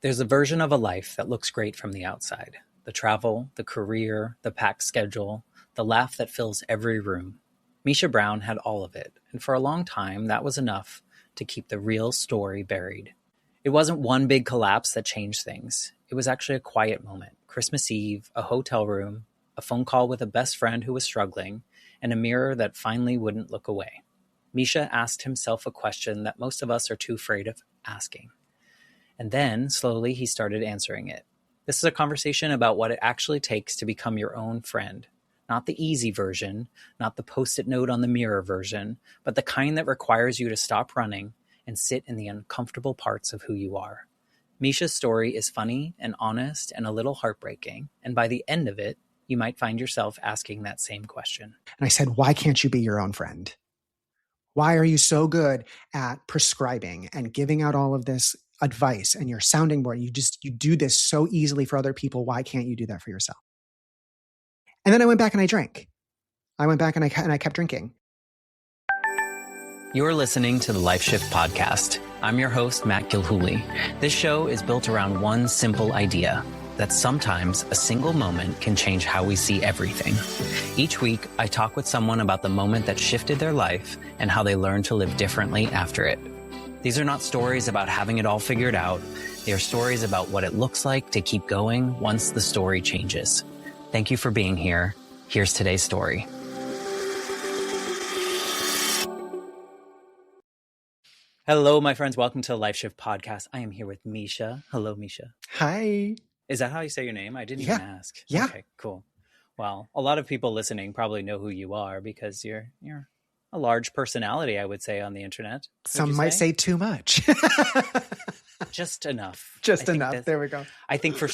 There's a version of a life that looks great from the outside. The travel, the career, the packed schedule, the laugh that fills every room. Misha Brown had all of it, and for a long time that was enough to keep the real story buried. It wasn't one big collapse that changed things. It was actually a quiet moment. Christmas Eve, a hotel room, a phone call with a best friend who was struggling, and a mirror that finally wouldn't look away. Misha asked himself a question that most of us are too afraid of asking. And then, slowly, he started answering it. This is a conversation about what it actually takes to become your own friend. Not the easy version, not the post-it note on the mirror version, but the kind that requires you to stop running and sit in the uncomfortable parts of who you are. Misha's story is funny and honest and a little heartbreaking, and by the end of it, you might find yourself asking that same question. And I said, why can't you be your own friend? Why are you so good at prescribing and giving out all of this advice and your sounding board? You do this so easily for other people. Why can't you do that for yourself? And then I went back and I drank. I went back and I kept drinking. You're listening to the Life Shift Podcast. I'm your host, Matt Gilhooly. This show is built around one simple idea, that sometimes a single moment can change how we see everything. Each week, I talk with someone about the moment that shifted their life and how they learned to live differently after it. These are not stories about having it all figured out. They are stories about what it looks like to keep going once the story changes. Thank you for being here. Here's today's story. Hello, my friends. Welcome to the Life Shift Podcast. I am here with Misha. Hello, Misha. Hi. Is that how you say your name? I didn't even ask. Yeah. Okay, cool. Well, a lot of people listening probably know who you are because you're a large personality, I would say, on the internet. Some might say too much. Just enough. Just enough. There we go. I think to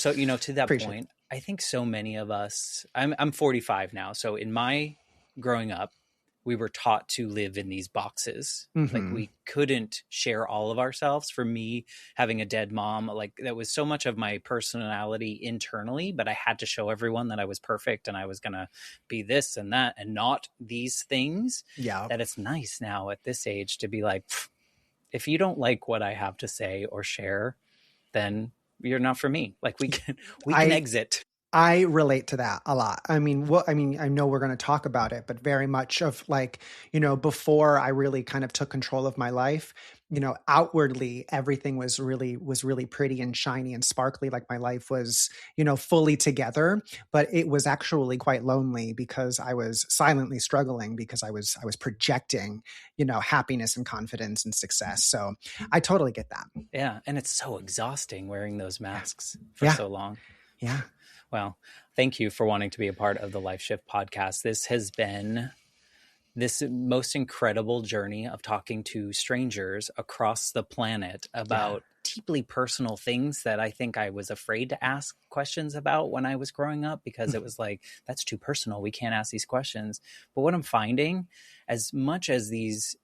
that point, I think so many of us, I'm 45 now. So in my growing up, we were taught to live in these boxes. Mm-hmm. Like we couldn't share all of ourselves. For me, having a dead mom, like that was so much of my personality internally, but I had to show everyone that I was perfect and I was going to be this and that and not these things. Yeah. That it's nice now at this age to be like, if you don't like what I have to say or share, then you're not for me. Like we can exit. I relate to that a lot. I know we're going to talk about it, but very much of before I really kind of took control of my life, outwardly, everything was really pretty and shiny and sparkly. Like my life was, fully together, but it was actually quite lonely because I was silently struggling because I was projecting, happiness and confidence and success. So I totally get that. Yeah. And it's so exhausting wearing those masks for so long. Yeah. Well, thank you for wanting to be a part of the Life Shift Podcast. This has been this most incredible journey of talking to strangers across the planet about deeply personal things that I think I was afraid to ask questions about when I was growing up because it was like, that's too personal. We can't ask these questions. But what I'm finding, as much as these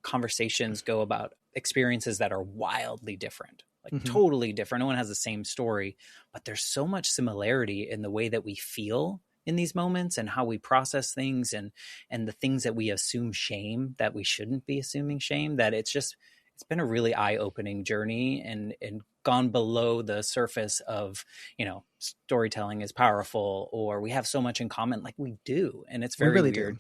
conversations go about experiences that are wildly different, like totally different. No one has the same story, but there's so much similarity in the way that we feel in these moments and how we process things and the things that we assume shame that we shouldn't be assuming shame, that it's been a really eye-opening journey and gone below the surface of, storytelling is powerful or we have so much in common. Like we do. And it's very weird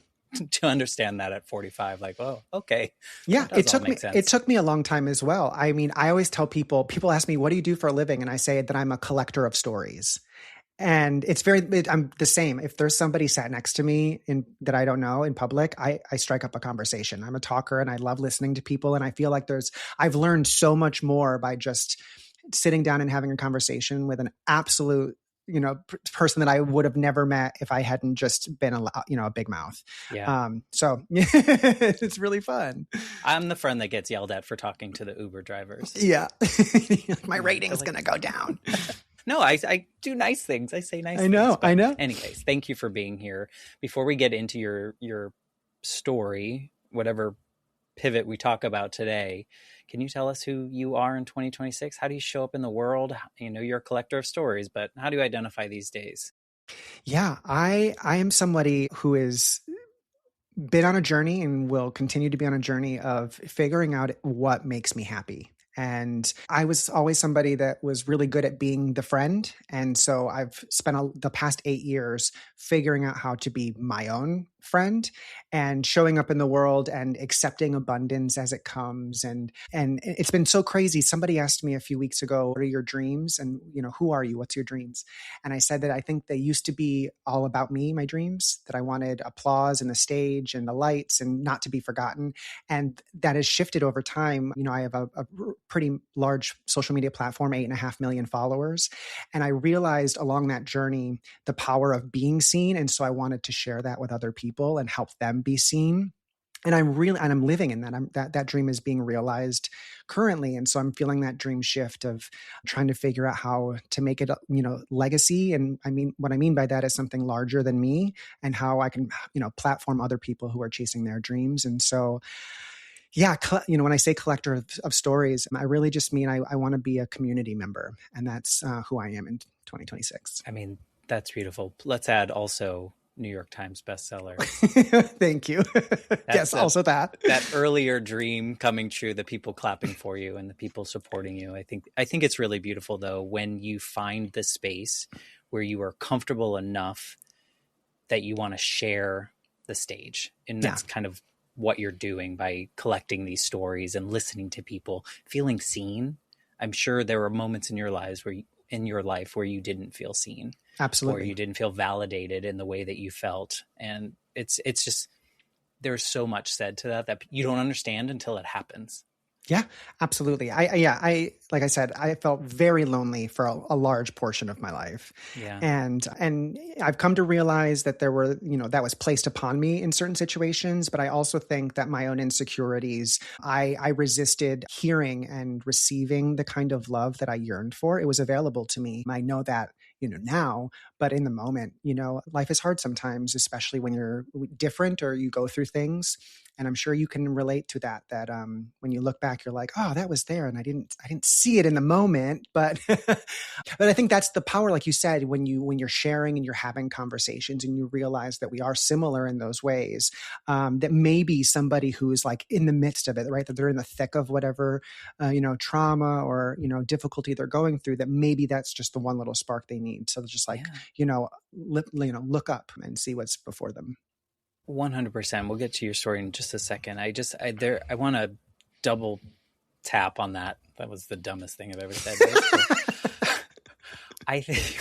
to understand that at 45, like, oh, okay. Yeah, it took me a long time as well. I mean, I always tell people ask me, what do you do for a living? And I say that I'm a collector of stories. And I'm the same. If there's somebody sat next to me that I don't know in public, I strike up a conversation. I'm a talker and I love listening to people. And I feel like I've learned so much more by just sitting down and having a conversation with an absolute person that I would have never met if I hadn't just been a big mouth. Yeah. So it's really fun. I'm the friend that gets yelled at for talking to the Uber drivers. Yeah. My rating's going to go down. No, I do nice things. I say nice things. I know. Anyways, thank you for being here. Before we get into your story, whatever pivot we talk about today, can you tell us who you are in 2026? How do you show up in the world? You're a collector of stories, but how do you identify these days? Yeah, I am somebody who has been on a journey and will continue to be on a journey of figuring out what makes me happy. And I was always somebody that was really good at being the friend. And so I've spent the past 8 years figuring out how to be my own friend and showing up in the world and accepting abundance as it comes. And it's been so crazy. Somebody asked me a few weeks ago, what are your dreams? And, who are you? What's your dreams? And I said that I think they used to be all about me, my dreams, that I wanted applause and the stage and the lights and not to be forgotten. And that has shifted over time. I have a pretty large social media platform, 8.5 million followers. And I realized along that journey, the power of being seen. And so I wanted to share that with other people and help them be seen. And I'm living in that. That dream is being realized currently. And so I'm feeling that dream shift of trying to figure out how to make it, legacy. And what I mean by that is something larger than me, and how I can, platform other people who are chasing their dreams. And so, yeah, when I say collector of stories, I really just mean I want to be a community member. And that's who I am in 2026. That's beautiful. Let's add also New York Times bestseller. Thank you. Yes, also that. That earlier dream coming true, the people clapping for you and the people supporting you. I think it's really beautiful, though, when you find the space where you are comfortable enough that you want to share the stage. And that's kind of what you're doing by collecting these stories and listening to people, feeling seen. I'm sure there were moments in your life where you didn't feel seen. Absolutely. Or you didn't feel validated in the way that you felt. And it's just, there's so much said to that you don't understand until it happens. Yeah, absolutely. I like I said, I felt very lonely for a large portion of my life. Yeah. And I've come to realize that there were, that was placed upon me in certain situations. But I also think that my own insecurities, I resisted hearing and receiving the kind of love that I yearned for. It was available to me. I know that, now, but in the moment, life is hard sometimes, especially when you're different or you go through things. And I'm sure you can relate to that when you look back, you're like, oh, that was there. And I didn't see it in the moment. But but I think that's the power, like you said, when you're sharing and you're having conversations and you realize that we are similar in those ways, that maybe somebody who is like in the midst of it, right, that they're in the thick of whatever, trauma or, difficulty they're going through, that maybe that's just the one little spark they need. So just like, look up and see what's before them. 100%. We'll get to your story in just a second. I want to double tap on that. That was the dumbest thing I've ever said. I think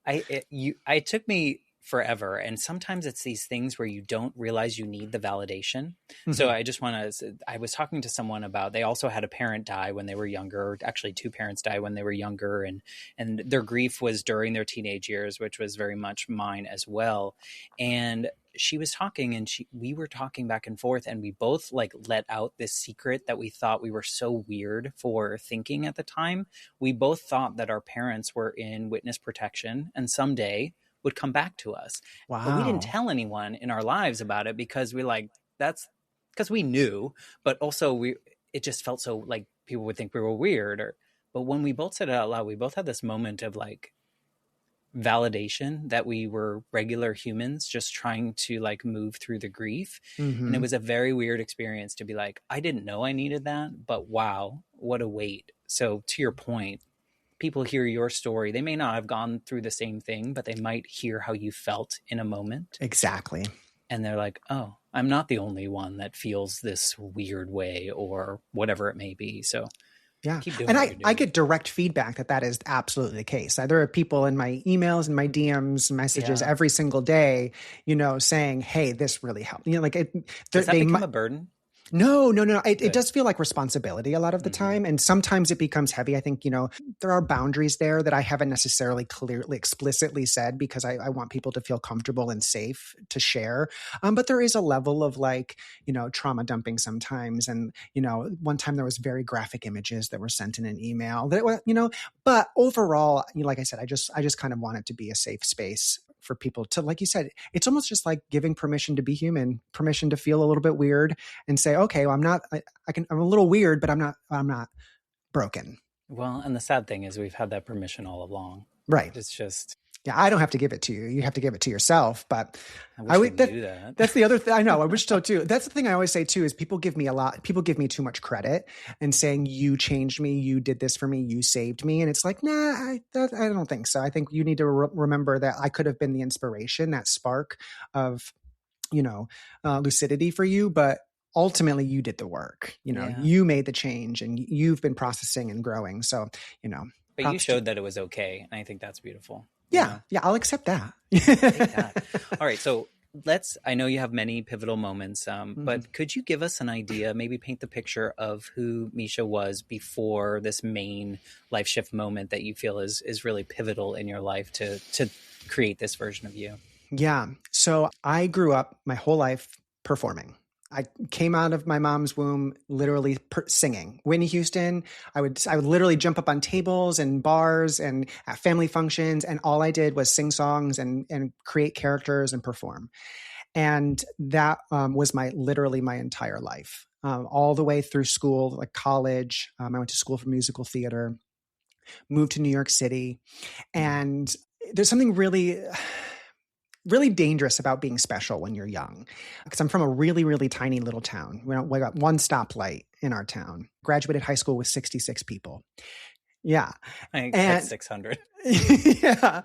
it took me forever. And sometimes it's these things where you don't realize you need the validation. Mm-hmm. So I was talking to someone about, they also had a parent die when they were younger. Actually, two parents died when they were younger. And their grief was during their teenage years, which was very much mine as well. And she was talking and we were talking back and forth, and we both like let out this secret that we thought we were so weird for thinking at the time. We both thought that our parents were in witness protection and someday would come back to us. Wow. But we didn't tell anyone in our lives about it because that's because we knew, but also it just felt so like people would think we were weird. But when we both said it out loud, we both had this moment of like validation that we were regular humans just trying to like move through the grief. Mm-hmm. And it was a very weird experience to be like, I didn't know I needed that, but wow, what a weight. So to your point, people hear your story. They may not have gone through the same thing, but they might hear how you felt in a moment. Exactly. And they're like, oh, I'm not the only one that feels this weird way or whatever it may be. So yeah. And I get direct feedback that is absolutely the case. There are people in my emails and my DMs messages every single day, saying, hey, this really helped. Like does that become a burden? No. It does feel like responsibility a lot of the time. And sometimes it becomes heavy. I think, there are boundaries there that I haven't necessarily clearly, explicitly said because I want people to feel comfortable and safe to share. But there is a level of like, trauma dumping sometimes. And, one time there was very graphic images that were sent in an email that, but overall, like I said, I just kind of want it to be a safe space for people to, like you said, it's almost just like giving permission to be human, permission to feel a little bit weird and say, okay, well, I'm a little weird, but I'm not broken. Well, and the sad thing is we've had that permission all along. Right. It's just, Yeah, I don't have to give it to you. You have to give it to yourself. But I wish we knew that. That's the other thing. I know. I wish so too. That's the thing I always say too, is people give me too much credit and saying, you changed me, you did this for me, you saved me. And it's like, nah, I don't think so. I think you need to remember that I could have been the inspiration, that spark of, lucidity for you. But ultimately you did the work. You made the change and you've been processing and growing. So, but you showed that it was okay. And I think that's beautiful. Yeah. Yeah. I'll accept that. Take that. All right. So I know you have many pivotal moments, but could you give us an idea, maybe paint the picture of who Misha was before this main life shift moment that you feel is really pivotal in your life to create this version of you? Yeah. So I grew up my whole life performing. I came out of my mom's womb literally singing. Whitney Houston, I would literally jump up on tables and bars and at family functions, and all I did was sing songs and create characters and perform. And that was literally my entire life, all the way through school, like college. I went to school for musical theater, moved to New York City, and there's something really dangerous about being special when you're young, because I'm from a really, really tiny little town. We got one stoplight in our town. Graduated high school with 66 people. Yeah. I had 600. Yeah.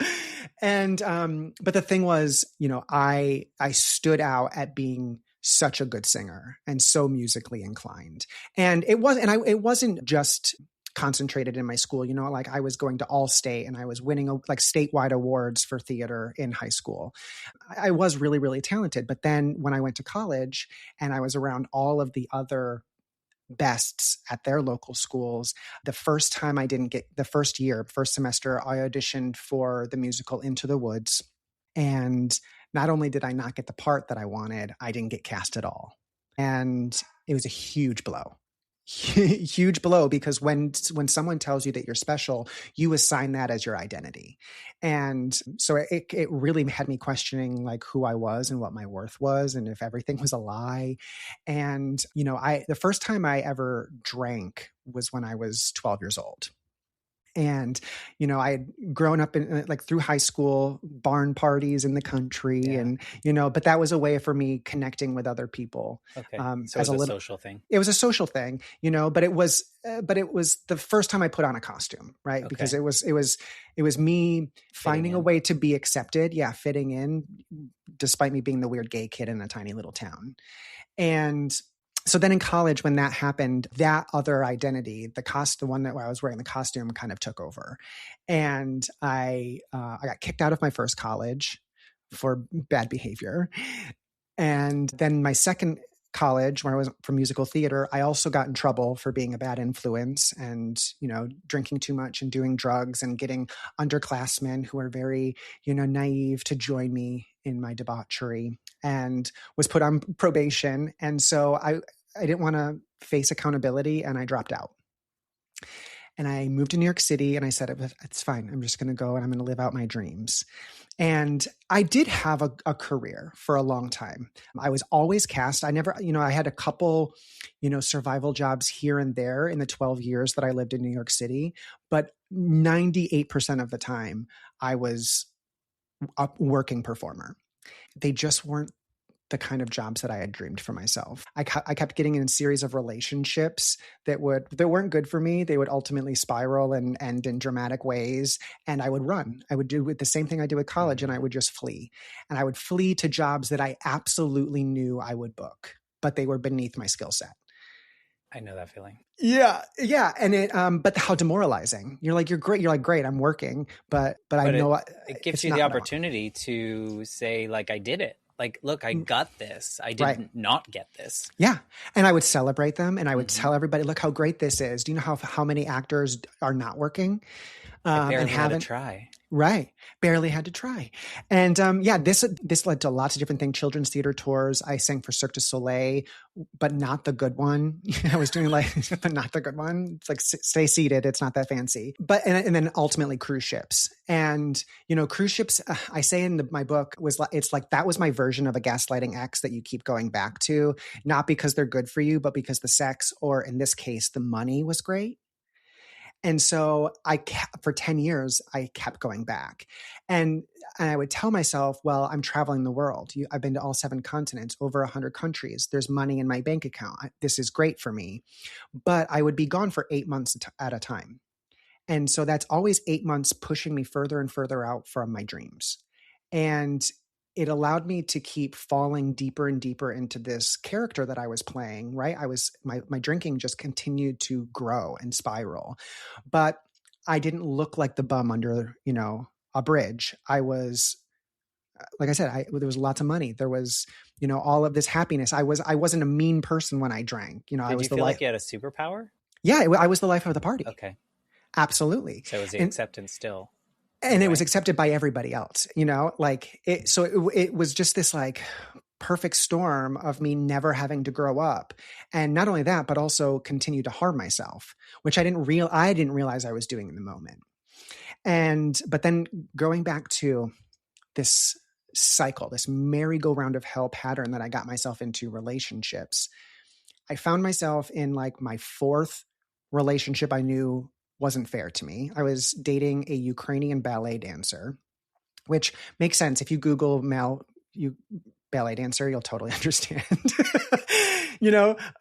And, but the thing was, I stood out at being such a good singer and so musically inclined. And it wasn't just concentrated in my school, like I was going to All-State and I was winning like statewide awards for theater in high school. I was really, really talented. But then when I went to college and I was around all of the other bests at their local schools, the first semester, I auditioned for the musical Into the Woods. And not only did I not get the part that I wanted, I didn't get cast at all. And it was a huge blow. Huge blow, because when someone tells you that you're special, you assign that as your identity. And so it really had me questioning like who I was and what my worth was and if everything was a lie. And, the first time I ever drank was when I was 12 years old. And, I had grown up in like through high school, barn parties in the country. Yeah. And, but that was a way for me connecting with other people. Okay. So it was a social thing. It was a social thing, but it was the first time I put on a costume, right? Okay. Because it was me finding a way to be accepted. Yeah. Fitting in, despite me being the weird gay kid in a tiny little town. And so then in college, when that happened, that other identity, the one that I was wearing the costume, kind of took over. And I got kicked out of my first college for bad behavior. And then my second college, where I was from musical theater, I also got in trouble for being a bad influence and, drinking too much and doing drugs and getting underclassmen who are very, naive to join me in my debauchery, and was put on probation. And so I didn't want to face accountability, and I dropped out. And I moved to New York City, and I said, it's fine. I'm just going to go and I'm going to live out my dreams. And I did have a career for a long time. I was always cast. I never, I had a couple, survival jobs here and there in the 12 years that I lived in New York City. But 98% of the time I was a working performer. They just weren't the kind of jobs that I had dreamed for myself. I kept getting in a series of relationships that weren't good for me. They would ultimately spiral and end in dramatic ways. And I would run. I would do the same thing I did with college, and I would just flee. And I would flee to jobs that I absolutely knew I would book, but they were beneath my skill set. I know that feeling. Yeah. Yeah. And but how demoralizing. You're like, you're great. You're like, great, I'm working, but I know it gives you the opportunity to say, like, I did it. Like, look, I got this. I didn't not get this. Yeah. And I would celebrate them, and I would tell everybody, look how great this is. Do you know how many actors are not working? Barely had to try. Right. Barely had to try. And this led to lots of different things. Children's theater tours. I sang for Cirque du Soleil, but not the good one. I was doing but not the good one. It's like, stay seated. It's not that fancy. But, and then ultimately cruise ships. And, cruise ships, I say in my book, it's like, that was my version of a gaslighting ex that you keep going back to, not because they're good for you, but because the sex, or in this case, the money was great. And so for 10 years, I kept going back. And I would tell myself, well, I'm traveling the world. I've been to all 7 continents, over 100 countries. There's money in my bank account. This is great for me. But I would be gone for 8 months at a time. And so that's always 8 months pushing me further and further out from my dreams. And it allowed me to keep falling deeper and deeper into this character that I was playing, right? My drinking just continued to grow and spiral. But I didn't look like the bum under, a bridge. I was, like I said, there was lots of money. There was, all of this happiness. I wasn't a mean person when I drank. I was Did you feel like you had a superpower? Yeah, I was the life of the party. Okay. Absolutely. So was the acceptance still? And it was accepted by everybody else, it was just this like perfect storm of me never having to grow up. And not only that, but also continue to harm myself, which I didn't realize I was doing in the moment. But then going back to this cycle, this merry-go-round of hell pattern that I got myself into relationships, I found myself in like my 4th relationship I knew wasn't fair to me. I was dating a Ukrainian ballet dancer, which makes sense. If you Google ballet dancer, you'll totally understand,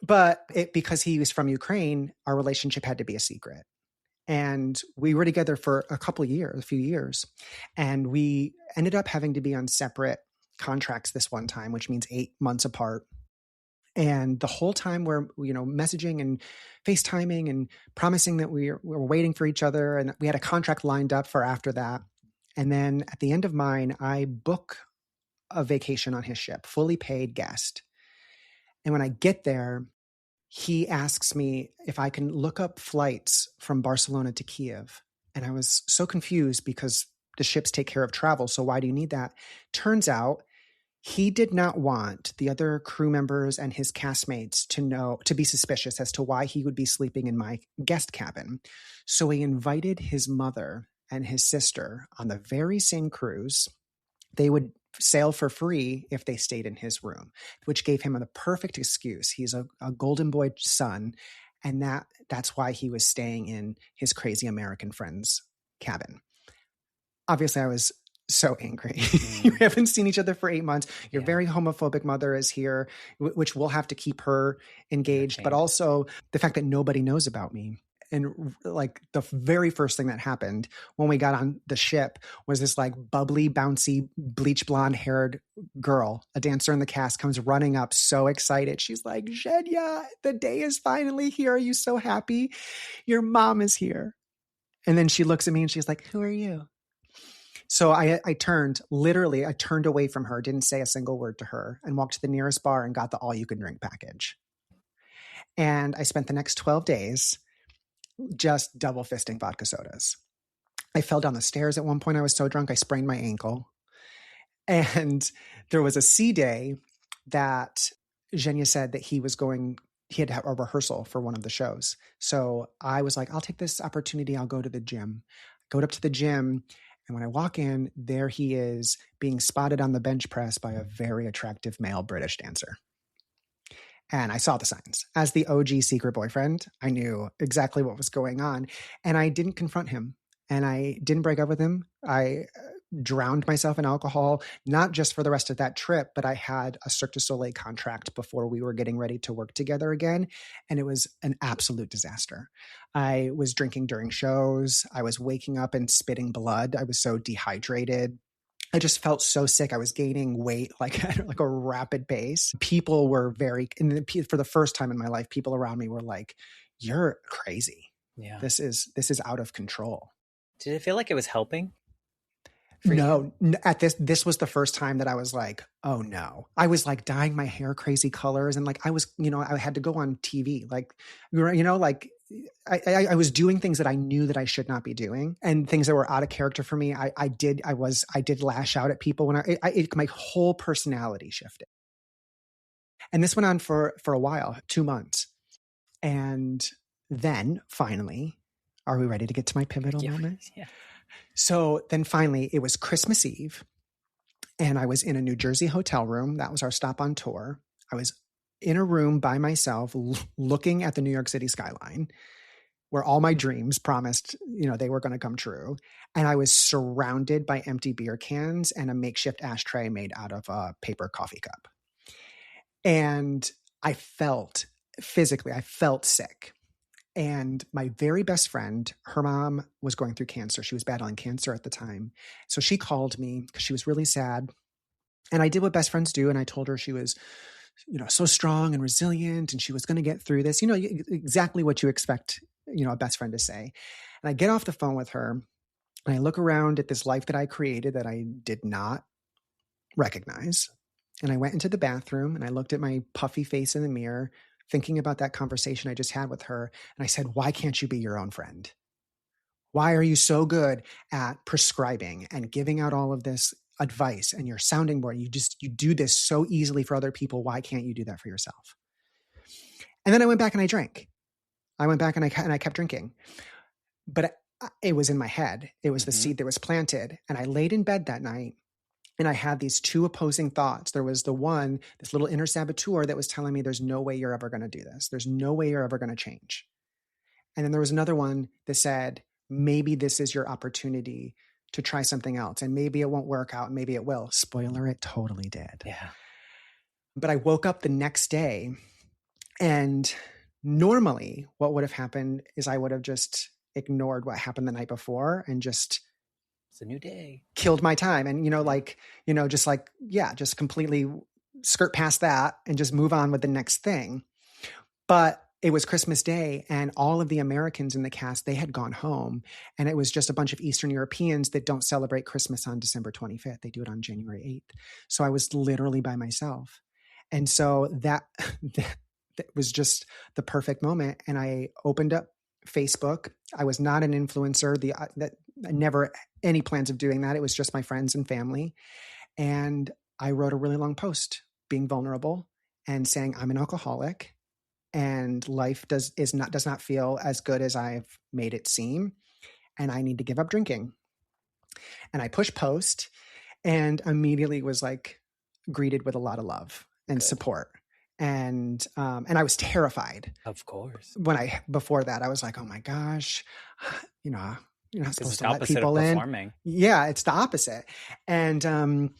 but because he was from Ukraine, our relationship had to be a secret. And we were together for a few years, and we ended up having to be on separate contracts this one time, which means 8 months apart. And the whole time we're, messaging and FaceTiming and promising that we were waiting for each other. And we had a contract lined up for after that. And then at the end of mine, I book a vacation on his ship, fully paid guest. And when I get there, he asks me if I can look up flights from Barcelona to Kiev. And I was so confused because the ships take care of travel. So why do you need that? Turns out he did not want the other crew members and his castmates to be suspicious as to why he would be sleeping in my guest cabin. So he invited his mother and his sister on the very same cruise. They would sail for free if they stayed in his room, which gave him the perfect excuse. He's a golden boy son, and that's why he was staying in his crazy American friend's cabin. Obviously, I was so angry. You haven't seen each other for 8 months. Your very homophobic mother is here, which will have to keep her engaged, but also the fact that nobody knows about me. And like the very first thing that happened when we got on the ship was this like bubbly, bouncy, bleach blonde haired girl, a dancer in the cast, comes running up so excited. She's like, "Zhenya, the day is finally here. Are you so happy? Your mom is here." And then she looks at me and she's like, "Who are you?" So I turned away from her, didn't say a single word to her, and walked to the nearest bar and got the all-you-can-drink package. And I spent the next 12 days just double fisting vodka sodas. I fell down the stairs at one point. I was so drunk, I sprained my ankle. And there was a C day that Zhenya said that he had a rehearsal for one of the shows. So I was like, I'll take this opportunity. I'll go to the gym. Go up to the gym. And when I walk in, there he is being spotted on the bench press by a very attractive male British dancer. And I saw the signs. As the OG secret boyfriend, I knew exactly what was going on. And I didn't confront him. And I didn't break up with him. I drowned myself in alcohol, not just for the rest of that trip, but I had a Cirque du Soleil contract before we were getting ready to work together again. And it was an absolute disaster. I was drinking during shows. I was waking up and spitting blood. I was so dehydrated. I just felt so sick. I was gaining weight like at a rapid pace. People were for the first time in my life, people around me were like, "You're crazy. Yeah. This is out of control." Did it feel like it was helping? No, this was the first time that I was like, oh no. I was like dyeing my hair crazy colors. And like, I was, I had to go on TV. Like, I was doing things that I knew that I should not be doing, and things that were out of character for me. I did lash out at people when my whole personality shifted. And this went on for a while, 2 months. And then finally, are we ready to get to my pivotal moment? Yeah. So then finally, it was Christmas Eve, and I was in a New Jersey hotel room. That was our stop on tour. I was in a room by myself looking at the New York City skyline where all my dreams promised, they were going to come true. And I was surrounded by empty beer cans and a makeshift ashtray made out of a paper coffee cup. And I felt sick. And my very best friend, her mom was going through cancer. She was battling cancer at the time. So she called me because she was really sad. And I did what best friends do. And I told her she was, so strong and resilient, and she was going to get through this, exactly what you expect, a best friend to say. And I get off the phone with her and I look around at this life that I created that I did not recognize. And I went into the bathroom and I looked at my puffy face in the mirror, thinking about that conversation I just had with her. And I said, why can't you be your own friend? Why are you so good at prescribing and giving out all of this advice and your sounding board? You do this so easily for other people. Why can't you do that for yourself? And then I went back and I drank. I went back and I kept drinking. But it was in my head. It was the seed that was planted. And I laid in bed that night and I had these two opposing thoughts. There was this little inner saboteur that was telling me there's no way you're ever going to do this. There's no way you're ever going to change. And then there was another one that said, maybe this is your opportunity to try something else. And maybe it won't work out. Maybe it will. Spoiler, it totally did. Yeah. But I woke up the next day, and normally what would have happened is I would have just ignored what happened the night before and just, it's a new day, killed my time. And, just completely skirt past that and just move on with the next thing. But it was Christmas Day, and all of the Americans in the cast, they had gone home, and it was just a bunch of Eastern Europeans that don't celebrate Christmas on December 25th. They do it on January 8th. So I was literally by myself. And so that was just the perfect moment. And I opened up Facebook. I was not an influencer. I never any plans of doing that. It was just my friends and family. And I wrote a really long post being vulnerable and saying, I'm an alcoholic. And life does not feel as good as I've made it seem. And I need to give up drinking. And I pushed post and immediately was greeted with a lot of love and support. And I was terrified. Of course. Before that, I was like, oh my gosh, you're not supposed to let people in. It's the opposite of performing. Yeah, it's the opposite. And,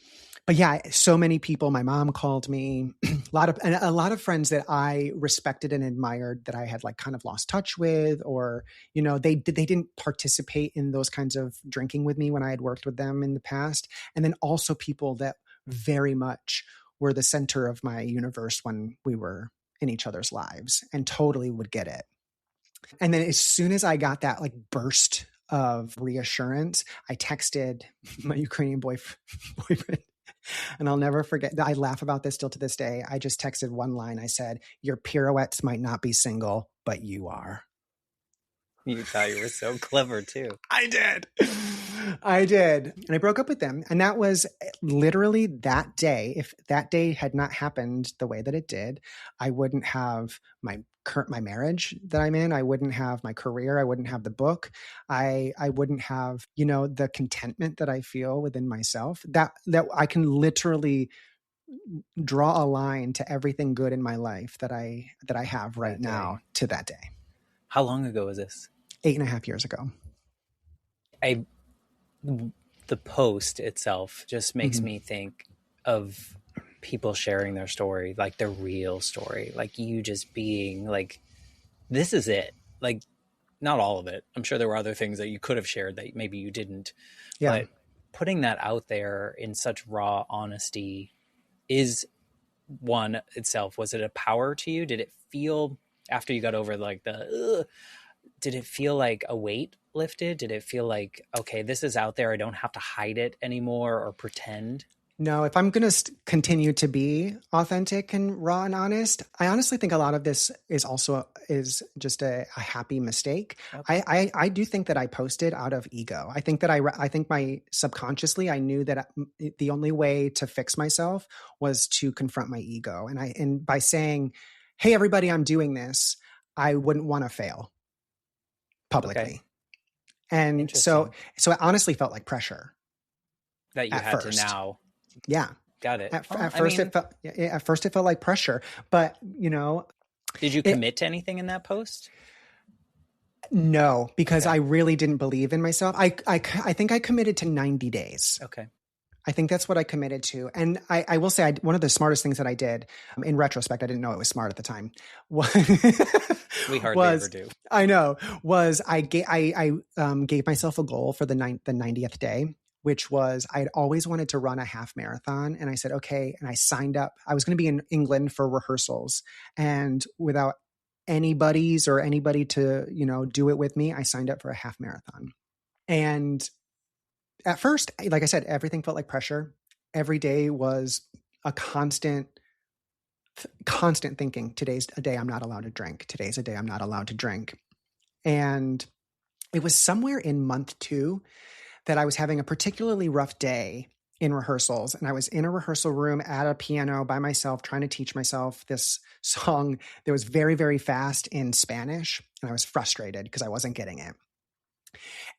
but yeah, so many people, my mom called me, a lot of friends that I respected and admired that I had kind of lost touch with, or, they didn't participate in those kinds of drinking with me when I had worked with them in the past. And then also people that very much were the center of my universe when we were in each other's lives and totally would get it. And then as soon as I got that burst of reassurance, I texted my Ukrainian boyfriend. And I'll never forget, I laugh about this still to this day. I just texted one line. I said, your pirouettes might not be single, but you are. You thought you were so clever too. I did. And I broke up with them. And that was literally that day. If that day had not happened the way that it did, I wouldn't have my marriage that I'm in. I wouldn't have my career. I wouldn't have the book. I wouldn't have, the contentment that I feel within myself, that I can literally draw a line to everything good in my life that I have right now to that day. How long ago was this? 8.5 years ago. The post itself just makes me think of people sharing their story, their real story, you just being this is it. Not all of it. I'm sure there were other things that you could have shared that maybe you didn't. Yeah. But putting that out there in such raw honesty is one itself. Was it a power to you? Did it feel, after you got over did it feel like a weight lifted? Did it feel like, okay, this is out there, I don't have to hide it anymore or pretend? No, if I'm going to continue to be authentic and raw and honest, I honestly think a lot of this is just a happy mistake. Okay. I do think that I posted out of ego. I think my subconsciously, I knew that the only way to fix myself was to confront my ego. And by saying, hey, everybody, I'm doing this, I wouldn't want to fail publicly. Okay. And so it honestly felt like pressure. That you had first. To now. Yeah. Got it. At first it felt like pressure, but Did you commit to anything in that post? No, because I really didn't believe in myself. I think I committed to 90 days. Okay. I think that's what I committed to. And I will say one of the smartest things that I did, in retrospect, I didn't know it was smart at the time. We hardly ever do. I know, was I gave myself a goal for the 90th day, which was I'd always wanted to run a half marathon. And I said, okay. And I signed up. I was going to be in England for rehearsals. And without anybody to, do it with me, I signed up for a half marathon. And at first, like I said, everything felt like pressure. Every day was a constant thinking. Today's a day I'm not allowed to drink. Today's a day I'm not allowed to drink. And it was somewhere in month 2 that I was having a particularly rough day in rehearsals. And I was in a rehearsal room at a piano by myself, trying to teach myself this song that was very, very fast in Spanish. And I was frustrated because I wasn't getting it.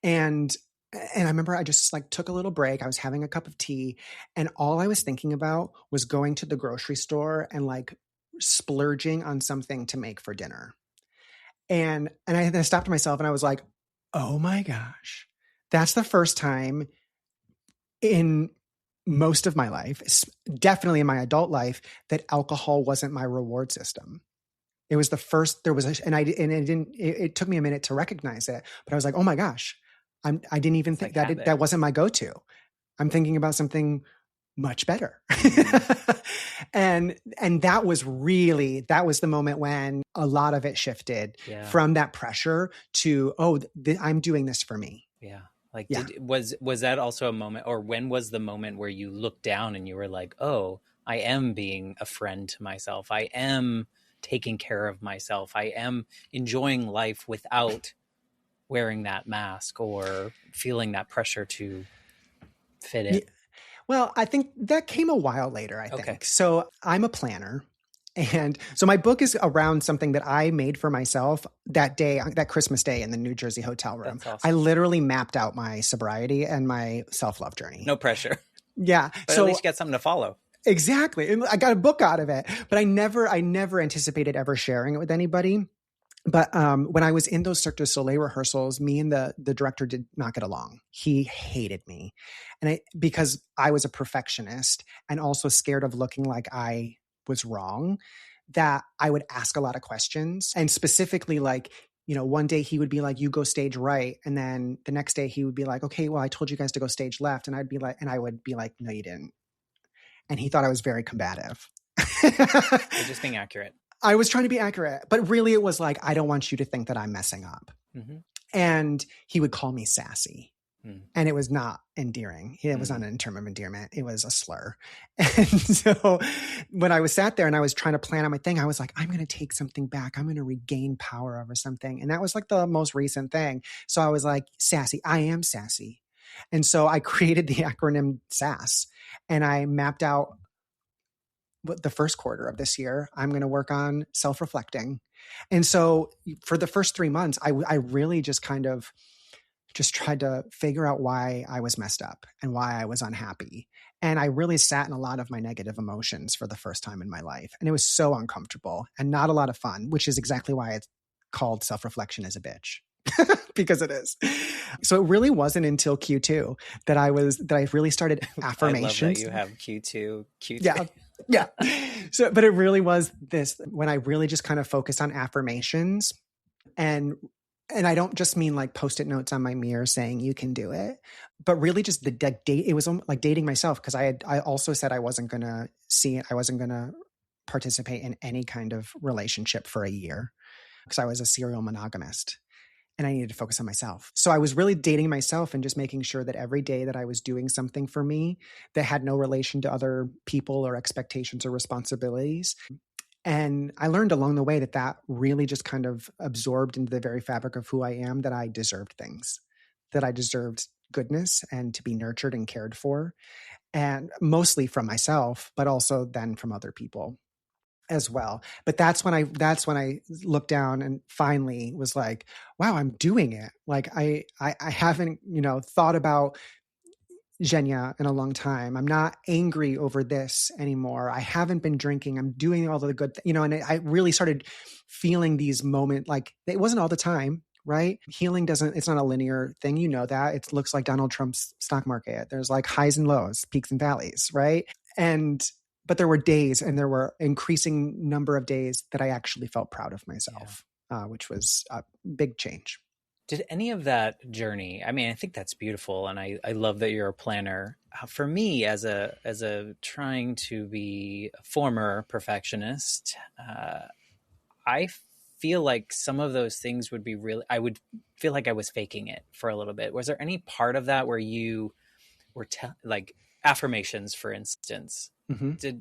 And I remember I just took a little break. I was having a cup of tea, and all I was thinking about was going to the grocery store and splurging on something to make for dinner. And I stopped myself and I was like, oh my gosh, that's the first time in most of my life, definitely in my adult life, that alcohol wasn't my reward system. It was the first, it took me a minute to recognize it, but I was like, oh my gosh, I didn't even think that wasn't my go-to. I'm thinking about something much better. And that was the moment when a lot of it shifted from that pressure to, I'm doing this for me. Yeah. Was that also a moment, or when was the moment where you looked down and you were like, oh, I am being a friend to myself. I am taking care of myself. I am enjoying life without wearing that mask or feeling that pressure to fit in? Yeah. Well, I think that came a while later, I think. Okay. So I'm a planner. And so my book is around something that I made for myself that day, that Christmas day in the New Jersey hotel room. That's awesome. I literally mapped out my sobriety and my self-love journey. No pressure. Yeah. But so, at least you got something to follow. Exactly. And I got a book out of it, but I never anticipated ever sharing it with anybody. But when I was in those Cirque du Soleil rehearsals, me and the director did not get along. He hated me. And because I was a perfectionist and also scared of looking like I was wrong, that I would ask a lot of questions. And specifically, one day he would be like, you go stage right. And then the next day he would be like, okay, well, I told you guys to go stage left. And I would be like, no, you didn't. And he thought I was very combative. You're just being accurate. I was trying to be accurate, but really it was like, I don't want you to think that I'm messing up. Mm-hmm. And he would call me sassy. And it was not endearing. It was not a term of endearment. It was a slur. And so when I was sat there and I was trying to plan out my thing, I was like, I'm going to take something back. I'm going to regain power over something. And that was the most recent thing. So I was like, sassy. I am sassy. And so I created the acronym SAS, and I mapped out the first quarter of this year, I'm going to work on self-reflecting. And so for the first 3 months, I really just kind of tried to figure out why I was messed up and why I was unhappy. And I really sat in a lot of my negative emotions for the first time in my life. And it was so uncomfortable and not a lot of fun, which is exactly why it's called Self-Reflection is a Bitch. Because it is. So it really wasn't until Q2 that I really started affirmations. I love that you have Q2, Q3. Yeah. Yeah. So, but it really was this, when I really just kind of focused on affirmations, and I don't just mean Post-it notes on my mirror saying you can do it, but really just the date. It was like dating myself, because I also said I wasn't going to participate in any kind of relationship for a year, because I was a serial monogamist. And I needed to focus on myself. So I was really dating myself and just making sure that every day that I was doing something for me that had no relation to other people or expectations or responsibilities. And I learned along the way that really just kind of absorbed into the very fabric of who I am, that I deserved things, that I deserved goodness and to be nurtured and cared for, and mostly from myself, but also then from other people as well. But that's when I looked down and finally was like, wow, I'm doing it. I haven't, thought about Zhenya in a long time. I'm not angry over this anymore. I haven't been drinking. I'm doing all the good, and I really started feeling these moments. It wasn't all the time, right? Healing it's not a linear thing. You know that. It looks like Donald Trump's stock market. There's like highs and lows, peaks and valleys, right? But there were days, and there were increasing number of days that I actually felt proud of myself, which was a big change. Did any of that journey, I mean, I think that's beautiful, and I love that you're a planner. For me, as a trying to be a former perfectionist, I feel like some of those things would be really, I would feel like I was faking it for a little bit. Was there any part of that where you were like affirmations, for instance?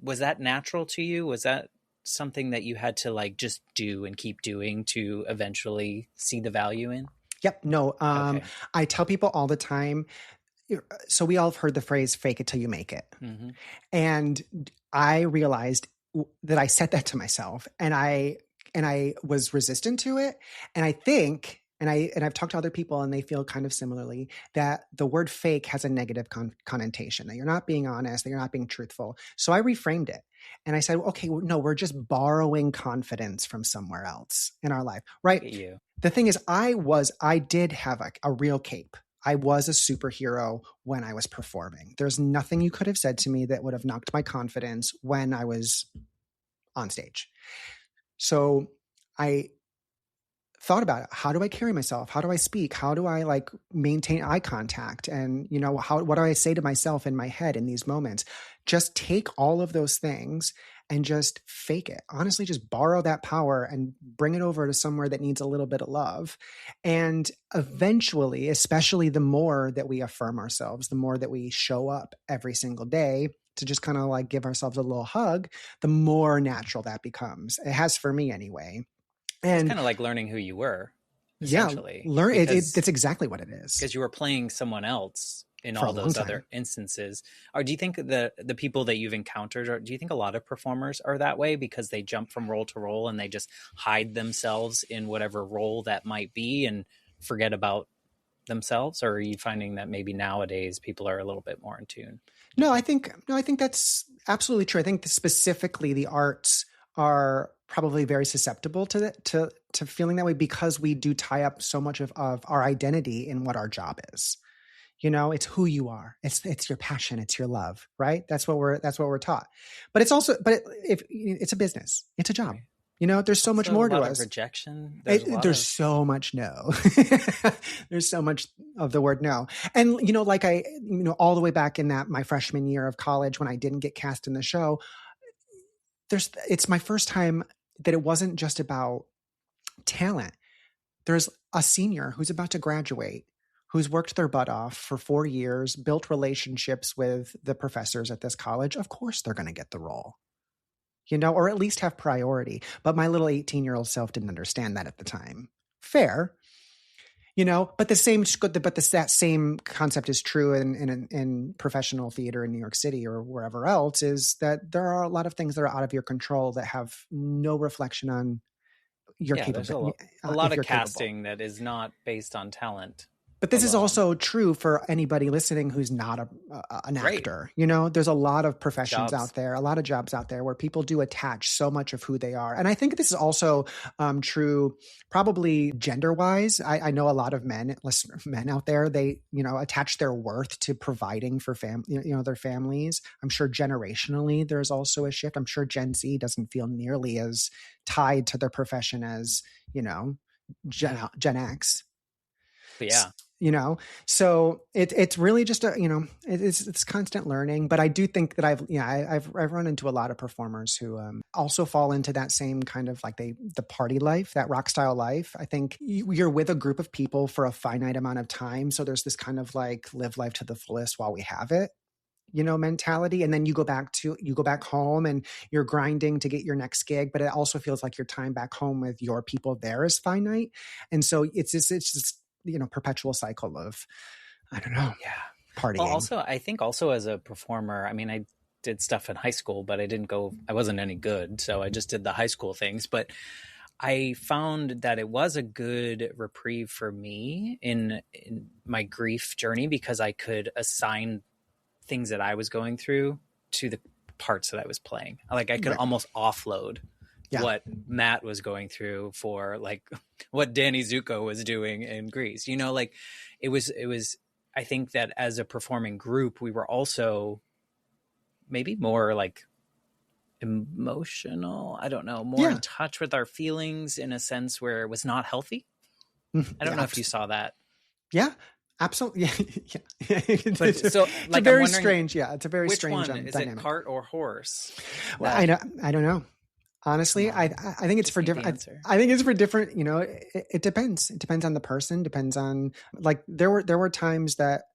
Was that natural to you? Was that something that you had to like just do and keep doing to eventually see the value in? Yep. No. Okay. I tell people all the time. So we all have heard the phrase "fake it till you make it," and I realized that I said that to myself, and I was resistant to it. And I think, and I've talked to other people, and they feel kind of similarly, that the word "fake" has a negative connotation, that you're not being honest, that you're not being truthful. So I reframed it. And I said, okay, no, we're just borrowing confidence from somewhere else in our life, right? Look at you. The thing is, I did have a real cape. I was a superhero when I was performing. There's nothing you could have said to me that would have knocked my confidence when I was on stage. So I thought about it. How do I carry myself? How do I speak? How do I like maintain eye contact? And, you know, what do I say to myself in my head in these moments? Just take all of those things and just fake it. Honestly, just borrow that power and bring it over to somewhere that needs a little bit of love. And eventually, especially the more that we affirm ourselves, the more that we show up every single day to just kind of like give ourselves a little hug, the more natural that becomes. It has for me anyway. And it's kind of like learning who you were, essentially. Yeah, that's exactly what it is. Because you were playing someone else in all those other instances. Or do you think the people that you've encountered, or do you think a lot of performers are that way because they jump from role to role and they just hide themselves in whatever role that might be and forget about themselves? Or are you finding that maybe nowadays people are a little bit more in tune? No, I think that's absolutely true. I think specifically the arts are probably very susceptible to feeling that way because we do tie up so much of our identity in what our job is. You know, it's who you are. It's your passion. It's your love, right? That's what we're taught. But it's also, it's a business. It's a job. Right. You know, there's so much more to us. Rejection. There's so much no. There's so much of the word no. And, you know, like all the way back in my freshman year of college when I didn't get cast in the show, it's my first time that it wasn't just about talent. There's a senior who's about to graduate, who's worked their butt off for 4 years, built relationships with the professors at this college. Of course they're going to get the role, you know, or at least have priority. But my little 18-year-old self didn't understand that at the time. Fair. You know, but that same concept is true in professional theater in New York City or wherever else, is that there are a lot of things that are out of your control that have no reflection on your capability. A lot of casting that is not based on talent. But this is also true for anybody listening who's not an actor. You know, there's a lot of professions out there, a lot of jobs out there where people do attach so much of who they are. And I think this is also true probably gender-wise. I know a lot of men out there, they, you know, attach their worth to providing for their families. I'm sure generationally there's also a shift. I'm sure Gen Z doesn't feel nearly as tied to their profession as, you know, Gen X. But yeah. You know, so it's really just it's constant learning. But I do think that I've run into a lot of performers who also fall into that same kind of like the party life, that rock style life. I think you're with a group of people for a finite amount of time, so there's this kind of like live life to the fullest while we have it, you know, mentality. And then you go back home and you're grinding to get your next gig, but it also feels like your time back home with your people there is finite, and so it's just you know, perpetual cycle of, I don't know, partying. Well, also, I think also as a performer, I mean, I did stuff in high school, but I wasn't any good. So I just did the high school things. But I found that it was a good reprieve for me in my grief journey because I could assign things that I was going through to the parts that I was playing. Like I could almost offload what Matt was going through for like what Danny Zuko was doing in Greece. You know, like it was, I think that as a performing group, we were also maybe more like emotional. I don't know, more in touch with our feelings in a sense where it was not healthy. I don't know if you saw that. Yeah, absolutely. Yeah. But so, like, it's very strange. Yeah, it's a very strange one, is dynamic. it cart or horse? Well, I don't know. Honestly, I think it's for different. I think it's for different. You know, it depends. It depends on the person. Depends on, like, there were times that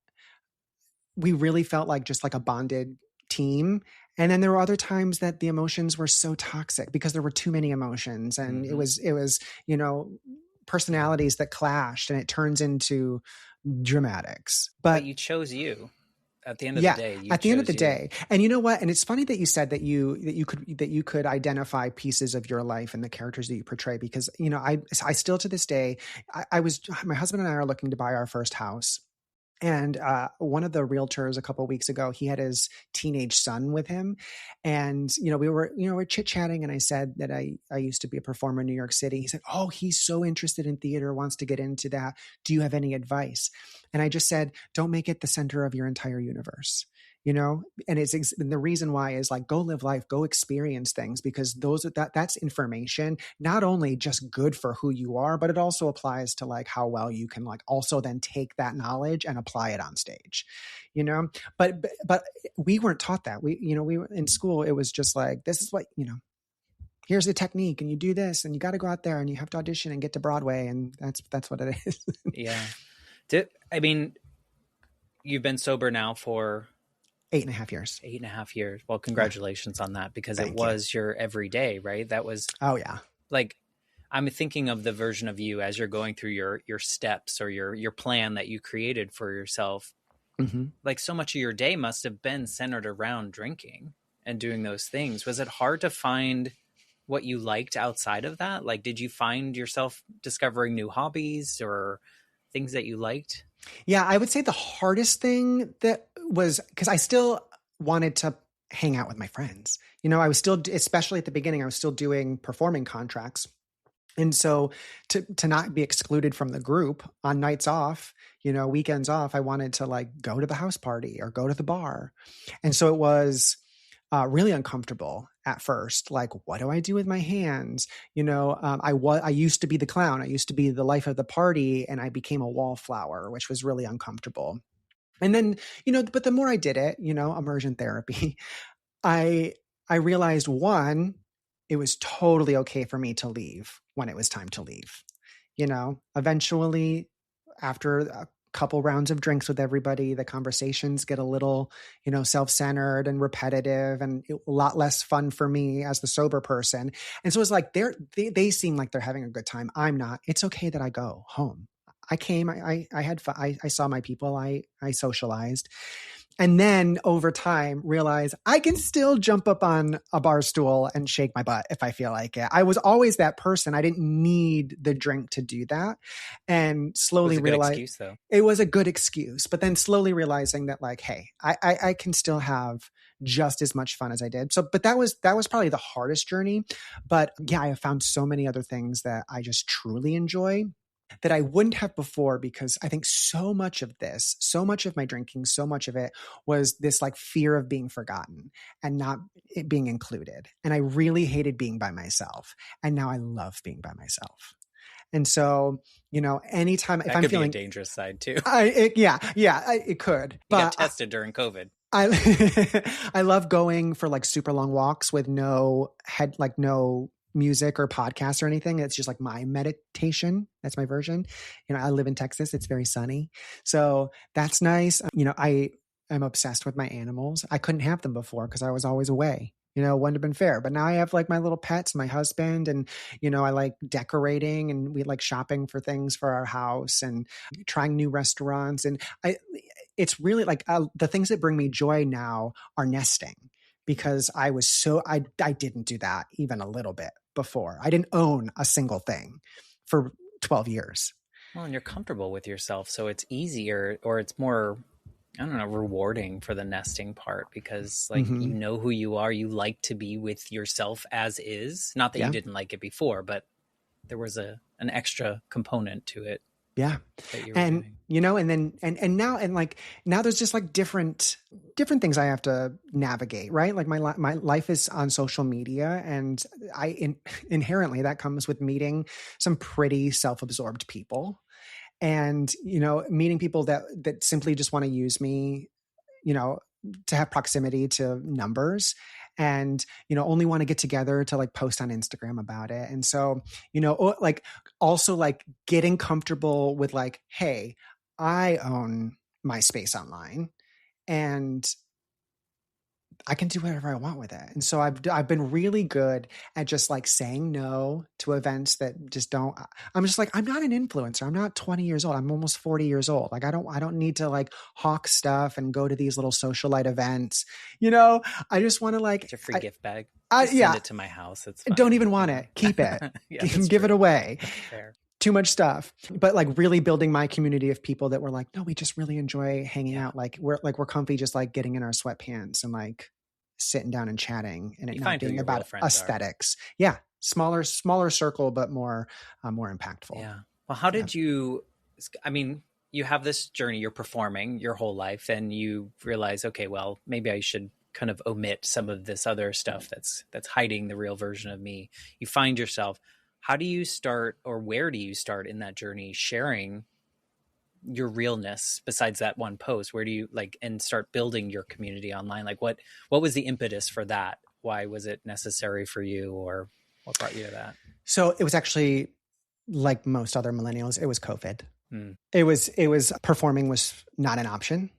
we really felt like just like a bonded team. And then there were other times that the emotions were so toxic because there were too many emotions, and it was, you know, personalities that clashed, and it turns into dramatics. But you chose you. At the end of the day, at the end of the day. And you know what? And it's funny that you said that you could identify pieces of your life and the characters that you portray, because, you know, I still to this day, my husband and I are looking to buy our first house. And one of the realtors a couple of weeks ago, he had his teenage son with him. And, you know, we're chit-chatting, and I said that I used to be a performer in New York City. He said, "Oh, he's so interested in theater, wants to get into that. Do you have any advice?" And I just said, "Don't make it the center of your entire universe." You know, and and the reason why is like, go live life, go experience things, because that's information, not only just good for who you are, but it also applies to like how well you can like also then take that knowledge and apply it on stage, you know. But we weren't taught that. We were in school. It was just like, this is what, you know, here's the technique, and you do this, and you got to go out there and you have to audition and get to Broadway. And that's what it is. Yeah. I mean, you've been sober now for 8.5 years. 8.5 years. Well, congratulations on that, because it was your everyday, right? That was, like, I'm thinking of the version of you as you're going through your steps or your plan that you created for yourself. Mm-hmm. Like, so much of your day must have been centered around drinking and doing those things. Was it hard to find what you liked outside of that? Like, did you find yourself discovering new hobbies or things that you liked? Yeah, I would say the hardest thing that was, because I still wanted to hang out with my friends. You know, I was still, especially at the beginning, I was still doing performing contracts. And so to not be excluded from the group on nights off, you know, weekends off, I wanted to like go to the house party or go to the bar. And so it was really uncomfortable at first. Like, what do I do with my hands? You know, I used to be the clown. I used to be the life of the party, and I became a wallflower, which was really uncomfortable. And then, you know, but the more I did it, you know, immersion therapy, I realized, one, it was totally okay for me to leave when it was time to leave. You know, eventually, after a couple rounds of drinks with everybody, the conversations get a little, you know, self-centered and repetitive, and a lot less fun for me as the sober person. And so it's like, they seem like they're having a good time. I'm not. It's okay that I go home. I came, I had fun. I saw my people. I socialized. And then over time realize I can still jump up on a bar stool and shake my butt if I feel like it. I was always that person. I didn't need the drink to do that. And slowly realized it was a good excuse, but then slowly realizing that like, hey, I can still have just as much fun as I did. So, but that was probably the hardest journey. But yeah, I have found so many other things that I just truly enjoy that I wouldn't have before, because I think so much of my drinking, so much of it was this like fear of being forgotten and not being included. And I really hated being by myself. And now I love being by myself. And so, you know, anytime if I'm feeling be a dangerous side too. It could. You got tested during COVID. I love going for like super long walks with no music or podcast or anything. It's just like my meditation. That's my version. You know, I live in Texas. It's very sunny. So that's nice. You know, I am obsessed with my animals. I couldn't have them before because I was always away. You know, wouldn't have been fair. But now I have like my little pets, my husband, and, you know, I like decorating, and we like shopping for things for our house and trying new restaurants. And it's really like the things that bring me joy now are nesting, because I didn't do that even a little bit before. I didn't own a single thing for 12 years. Well, and you're comfortable with yourself, so it's easier, or it's more I don't know, rewarding for the nesting part, because like, Mm-hmm. you know who you are. You like to be with yourself as is. Not that you Yeah. didn't like it before, but there was an extra component to it Yeah. that you were And, doing. you know, and then, and now, and like, now there's just like different things I have to navigate, right? Like my life is on social media, and inherently that comes with meeting some pretty self-absorbed people, and, you know, meeting people that simply just want to use me, you know, to have proximity to numbers, and, you know, only want to get together to like post on Instagram about it. And so, you know, like also like getting comfortable with like, hey, I own my space online, and I can do whatever I want with it. And so I've been really good at just like saying no to events that just don't. I'm just like, I'm not an influencer. I'm not 20 years old. I'm almost 40 years old. Like I don't need to like hawk stuff and go to these little socialite events. You know, I just want to like, It's a free gift bag. Just yeah, send it to my house. It's fine. don't even want it. Keep it. Yeah, that's Give it true. away. Fair. Too much stuff. But like really building my community of people that were like, no, we just really enjoy hanging Yeah. out. Like we're comfy, just like getting in our sweatpants and like sitting down and chatting, and it You not find who being your real about friends are. aesthetics. Yeah. Smaller circle, but more impactful. Yeah. Well, how did you, I mean, you have this journey, you're performing your whole life, and you realize, okay, well, maybe I should kind of omit some of this other stuff that's hiding the real version of me. You find yourself, how do you start, or where do you start in that journey sharing your realness besides that one post? Where do you like, and start building your community online? Like what was the impetus for that? Why was it necessary for you, or what brought you to that? So it was actually like most other millennials, it was COVID. Mm. It was performing was not an option.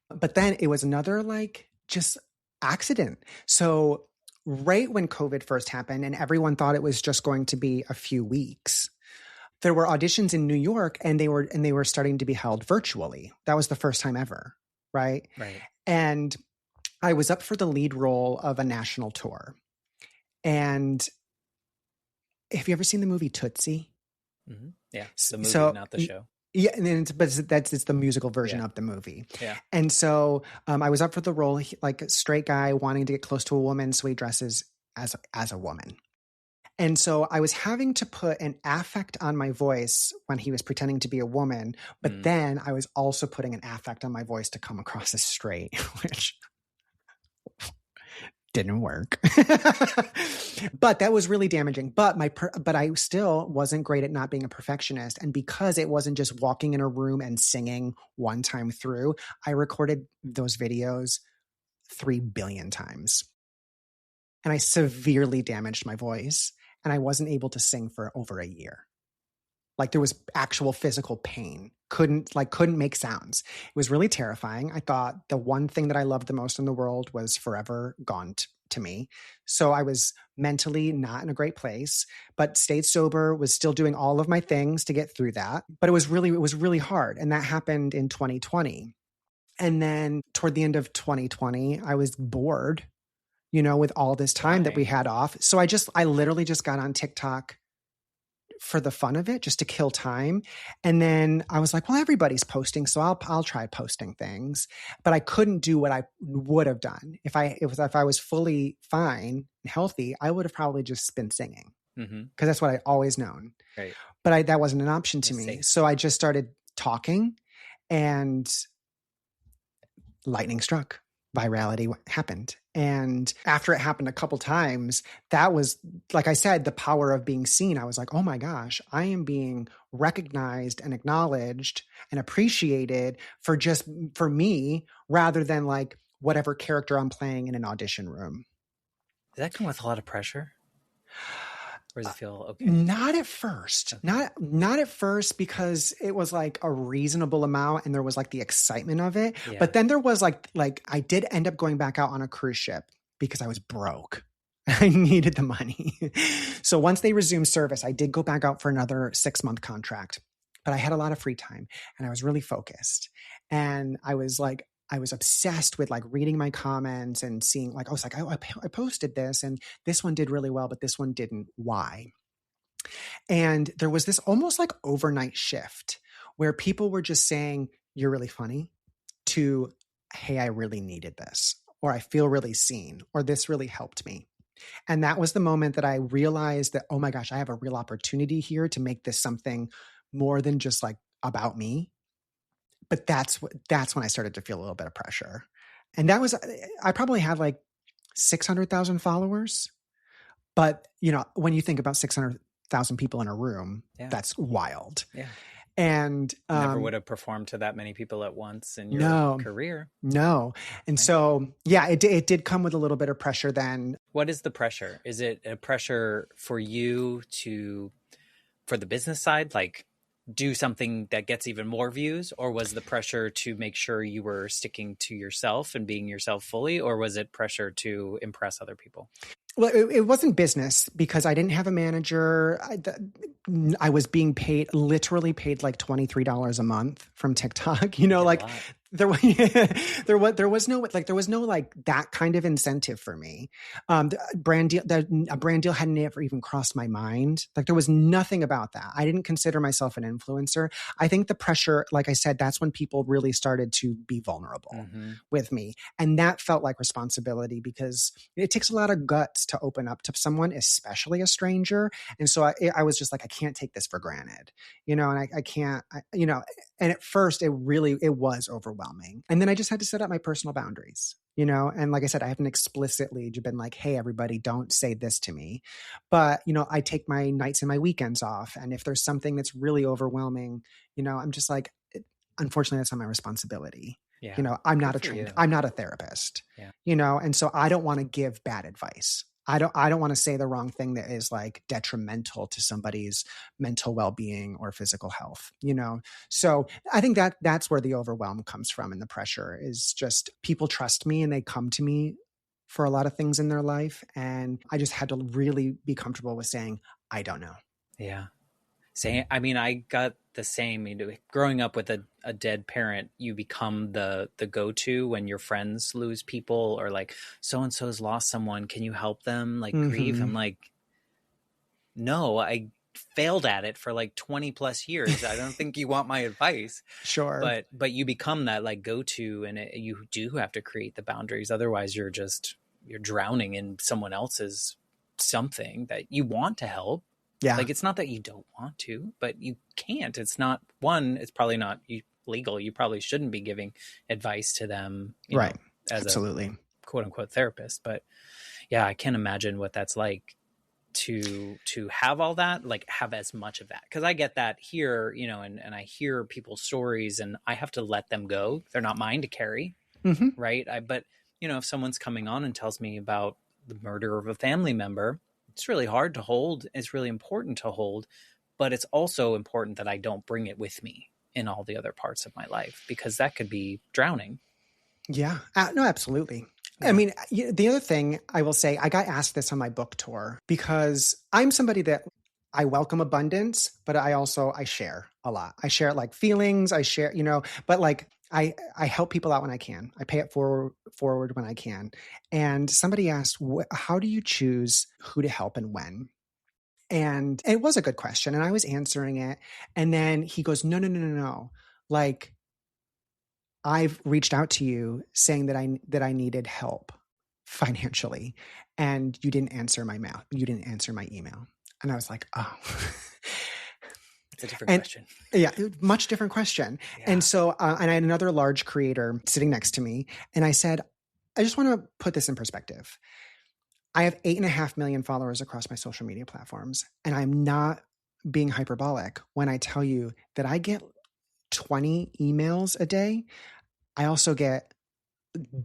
But then it was another like just accident. So right when COVID first happened and everyone thought it was just going to be a few weeks, there were auditions in New York, and they were starting to be held virtually. That was the first time ever, right? Right. And I was up for the lead role of a national tour. And have you ever seen the movie Tootsie? Mm-hmm. Yeah, the movie, not the show. Yeah, and then it's the musical version of the movie. Yeah. And so I was up for the role, like a straight guy wanting to get close to a woman, so he dresses as a woman. And so I was having to put an affect on my voice when he was pretending to be a woman, but then I was also putting an affect on my voice to come across as straight, which didn't work. But that was really damaging. But I still wasn't great at not being a perfectionist. And because it wasn't just walking in a room and singing one time through, I recorded those videos 3 billion times. And I severely damaged my voice, and I wasn't able to sing for over a year. Like there was actual physical pain. Couldn't make sounds. It was really terrifying. I thought the one thing that I loved the most in the world was forever gone to me. So I was mentally not in a great place, but stayed sober, was still doing all of my things to get through that. But it was really hard. And that happened in 2020. And then toward the end of 2020, I was bored, you know, with all this time that we had off. So I literally just got on TikTok for the fun of it, just to kill time. And then I was like, well, everybody's posting, so I'll try posting things. But I couldn't do what I would have done if I was fully fine and healthy. I would have probably just been singing, because that's what I always known. Right. But that wasn't an option to me. So I just started talking, and lightning struck. Virality happened. And after it happened a couple times, that was, like I said, the power of being seen. I was like, oh my gosh, I am being recognized and acknowledged and appreciated for me, rather than like whatever character I'm playing in an audition room. Does that come with a lot of pressure? Or does it feel okay? Not at first. Okay. Not at first, because it was like a reasonable amount and there was like the excitement of it. Yeah. But then there was like I did end up going back out on a cruise ship because I was broke. I needed the money. So once they resumed service, I did go back out for another 6-month contract. But I had a lot of free time and I was really focused. And I was obsessed with like reading my comments and seeing like, I was like, I posted this and this one did really well, but this one didn't. Why? And there was this almost like overnight shift where people were just saying, you're really funny. to, hey, I really needed this, or I feel really seen, or this really helped me. And that was the moment that I realized that, oh my gosh, I have a real opportunity here to make this something more than just like about me. But that's when I started to feel a little bit of pressure. And that was, I probably had like 600,000 followers. But, when you think about 600,000 people in a room, that's wild. Yeah. And never would have performed to that many people at once in your career. No. And so, it did come with a little bit of pressure then. What is the pressure? Is it a pressure for you for the business side, like do something that gets even more views? Or was the pressure to make sure you were sticking to yourself and being yourself fully? Or was it pressure to impress other people? Well, it wasn't business because I didn't have a manager. I was being literally paid like $23 a month from TikTok, like there was no like that kind of incentive for me. A brand deal had never even crossed my mind. Like there was nothing about that. I didn't consider myself an influencer. I think the pressure, like I said, that's when people really started to be vulnerable with me. And that felt like responsibility because it takes a lot of guts to open up to someone, especially a stranger. And so I was just like, I can't take this for granted, and I can't, and at first it was overwhelming. And then I just had to set up my personal boundaries, and like I said, I haven't explicitly been like, hey, everybody, don't say this to me. But, I take my nights and my weekends off. And if there's something that's really overwhelming, I'm just like, unfortunately, that's not my responsibility. Yeah. I'm not a therapist, and so I don't want to give bad advice. I don't want to say the wrong thing that is like detrimental to somebody's mental well-being or physical health, So I think that's where the overwhelm comes from. And the pressure is just people trust me and they come to me for a lot of things in their life. And I just had to really be comfortable with saying, I don't know. Yeah. I got the same, growing up with a dead parent, you become the go-to when your friends lose people or like so-and-so's lost someone. Can you help them grieve? I'm like, no, I failed at it for like 20 plus years. I don't think you want my advice. Sure. But you become that like go-to and you do have to create the boundaries. Otherwise you're drowning in someone else's something that you want to help. Yeah. Like, it's not that you don't want to, but you can't. It's probably not legal. You probably shouldn't be giving advice to them, right? As absolutely a quote unquote therapist. But yeah, I can't imagine what that's like to have all that, like have as much of that. Cause I get that here, and I hear people's stories and I have to let them go. They're not mine to carry. Right. But if someone's coming on and tells me about the murder of a family member, it's really hard to hold. It's really important to hold, but it's also important that I don't bring it with me in all the other parts of my life because that could be drowning. Yeah, no, absolutely. Yeah. I mean, the other thing I will say, I got asked this on my book tour because I'm somebody that I welcome abundance, but I share a lot. I share like feelings, I share, but like I help people out when I can. I pay it forward when I can. And somebody asked, how do you choose who to help and when? And it was a good question. And I was answering it. And then he goes, no. Like, I've reached out to you saying that I needed help financially. And you didn't answer my mail. You didn't answer my email. And I was like, oh. It's a different question. Yeah, much different question. Yeah. And so, and I had another large creator sitting next to me. And I said, I just want to put this in perspective. I have 8.5 million followers across my social media platforms. And I'm not being hyperbolic when I tell you that I get 20 emails a day. I also get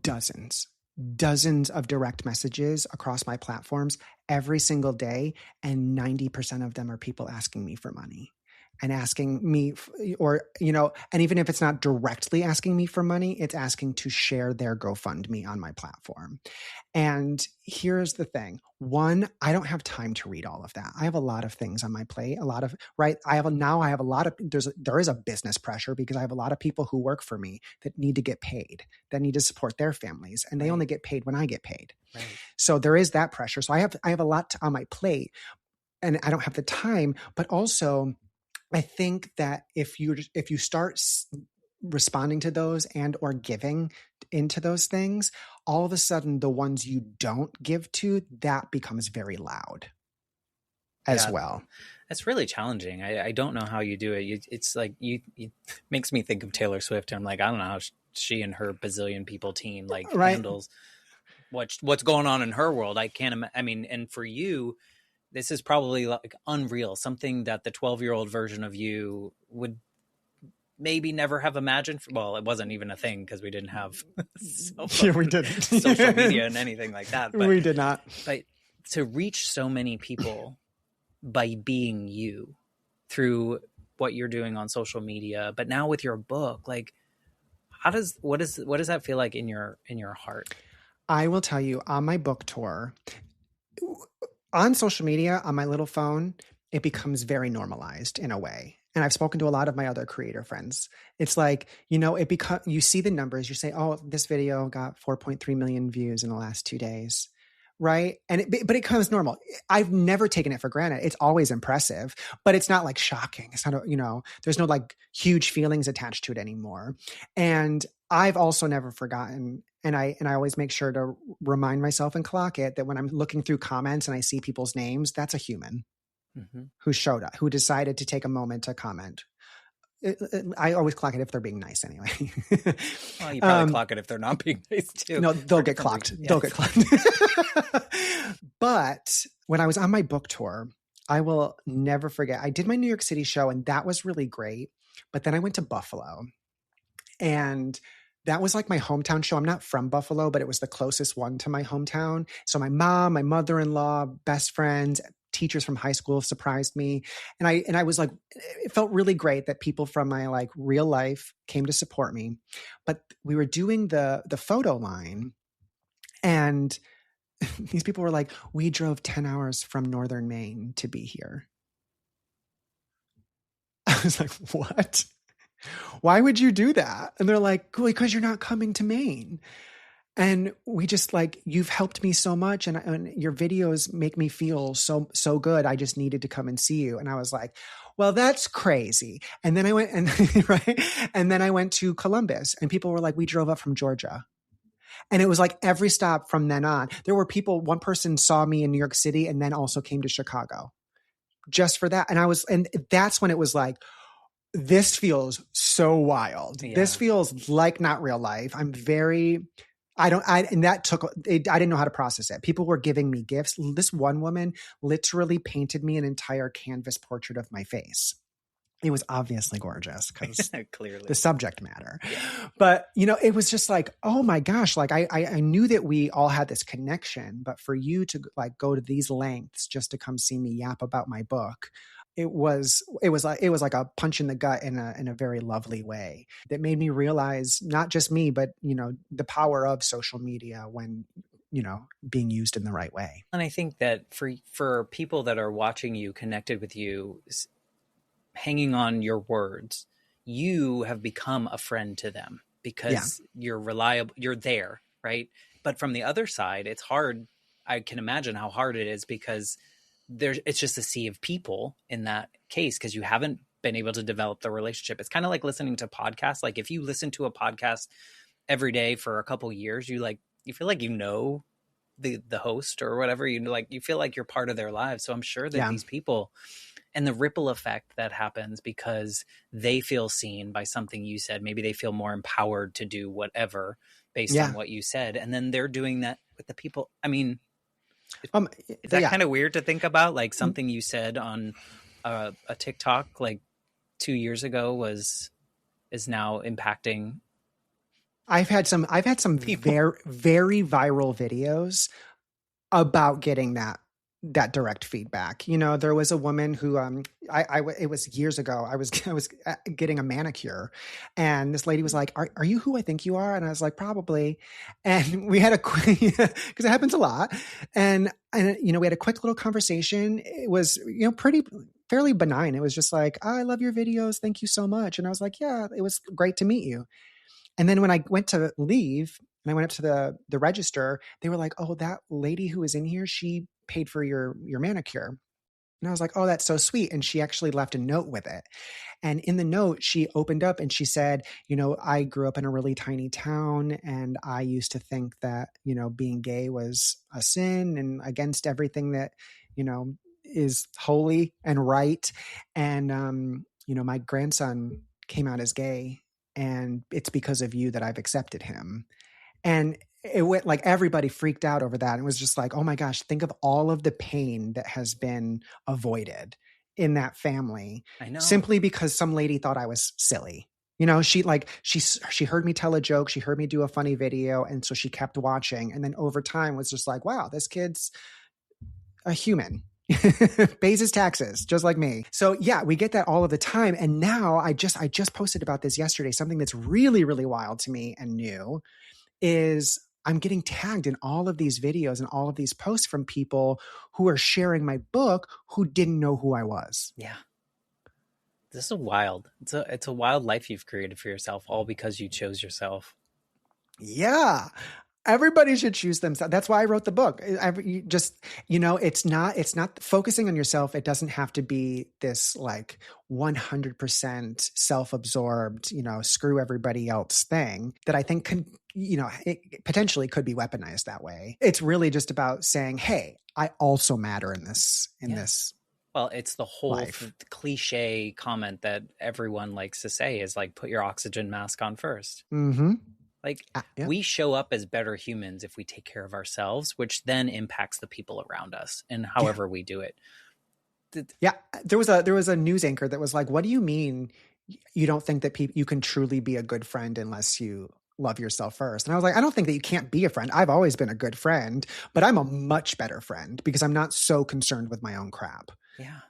dozens of direct messages across my platforms every single day. And 90% of them are people asking me for money. And asking me, and even if it's not directly asking me for money, it's asking to share their GoFundMe on my platform. And here's the thing. One, I don't have time to read all of that. I have a lot of things on my plate, there is a business pressure because I have a lot of people who work for me that need to get paid, that need to support their families. And they only get paid when I get paid. Right. So there is that pressure. So I have a lot on my plate and I don't have the time, but also I think that if you start responding to those and or giving into those things, all of a sudden the ones you don't give to, that becomes very loud as well. That's really challenging. I don't know how you do it. It's like you makes me think of Taylor Swift, and I'm like, I don't know how she and her bazillion people team like handles what's going on in her world. I can't. I mean, and for you, this is probably like unreal. Something that the 12-year-old version of you would maybe never have imagined. Well, it wasn't even a thing because we didn't have we didn't social media and anything like that. But, we did not. But to reach so many people by being you through what you're doing on social media, but now with your book, like what does that feel like in your heart? I will tell you, on my book tour, on social media, on my little phone, it becomes very normalized in a way. And I've spoken to a lot of my other creator friends. It's like, you see the numbers, you say, oh, this video got 4.3 million views in the last 2 days. Right. And but it comes normal. I've never taken it for granted. It's always impressive, but it's not like shocking. It's not, there's no like huge feelings attached to it anymore. And I've also never forgotten. And I always make sure to remind myself and clock it that when I'm looking through comments and I see people's names, that's a human who showed up, who decided to take a moment to comment. I always clock it if they're being nice anyway. Well, you probably clock it if they're not being nice too. No, they'll get clocked. Yes. They'll get clocked. But when I was on my book tour, I will never forget. I did my New York City show and that was really great. But then I went to Buffalo and that was like my hometown show. I'm not from Buffalo, but it was the closest one to my hometown. So my mom, my mother-in-law, best friends, teachers from high school surprised me. And I was like, it felt really great that people from my like real life came to support me. But we were doing the photo line and these people were like, we drove 10 hours from Northern Maine to be here. I was like, what? Why would you do that? And they're like, because you're not coming to Maine. And we just like, you've helped me so much. And your videos make me feel so good. I just needed to come and see you. And I was like, well, that's crazy. And then I went and then I went to Columbus and people were like, we drove up from Georgia. And it was like every stop from then on, there were people, one person saw me in New York City and then also came to Chicago just for that. And that's when it was like, this feels so wild. Yeah. This feels like not real life. I didn't know how to process it. People were giving me gifts. This one woman literally painted me an entire canvas portrait of my face. It was obviously gorgeous because clearly the subject matter. Yeah. But, it was just like, oh my gosh, like I knew that we all had this connection, but for you to like go to these lengths just to come see me yap about my book, it was like a punch in the gut in a very lovely way that made me realize not just me, but, the power of social media when, being used in the right way. And I think that for people that are watching you, connected with you, hanging on your words, you have become a friend to them because you're reliable, you're there, right? But from the other side, it's hard. I can imagine how hard it is because it's just a sea of people in that case because you haven't been able to develop the relationship. It's kind of like listening to podcasts. Like if you listen to a podcast every day for a couple years, you feel like the host or whatever, you feel like you're part of their lives. So I'm sure that these people and the ripple effect that happens because they feel seen by something you said, maybe they feel more empowered to do whatever based on what you said. And then they're doing that with the people. I mean, is that kind of weird to think about? Like something you said on a TikTok like 2 years ago is now impacting. I've had some very, very viral videos about getting that direct feedback. There was a woman who, it was years ago. I was getting a manicure and this lady was like, are you who I think you are? And I was like, probably. And we had cause it happens a lot. And, we had a quick little conversation. It was, fairly benign. It was just like, I love your videos. Thank you so much. And I was like, yeah, it was great to meet you. And then when I went to leave and I went up to the register, they were like, oh, that lady who was in here, she paid for your manicure. And I was like, oh, that's so sweet. And she actually left a note with it. And in the note, she opened up and she said, I grew up in a really tiny town and I used to think that, being gay was a sin and against everything that, is holy and right. And, my grandson came out as gay and it's because of you that I've accepted him. And it went like everybody freaked out over that. And it was just like, oh my gosh, think of all of the pain that has been avoided in that family. I know. Simply because some lady thought I was silly. She heard me tell a joke. She heard me do a funny video. And so she kept watching. And then over time was just like, wow, this kid's a human. Pays his taxes just like me. So yeah, we get that all of the time. And now I just posted about this yesterday. Something that's really, really wild to me and new is I'm getting tagged in all of these videos and all of these posts from people who are sharing my book who didn't know who I was. Yeah. This is wild. It's a wild life you've created for yourself, all because you chose yourself. Yeah. Everybody should choose themselves. That's why I wrote the book. It's not focusing on yourself. It doesn't have to be this like 100% self-absorbed, screw everybody else thing that I think can, it potentially could be weaponized that way. It's really just about saying, hey, I also matter in this. Well, it's the whole cliche comment that everyone likes to say is like, put your oxygen mask on first. Mm-hmm. Like we show up as better humans if we take care of ourselves, which then impacts the people around us and however we do it. Yeah. There was a news anchor that was like, what do you mean you don't think that you can truly be a good friend unless you love yourself first? And I was like, I don't think that you can't be a friend. I've always been a good friend, but I'm a much better friend because I'm not so concerned with my own crap. Yeah.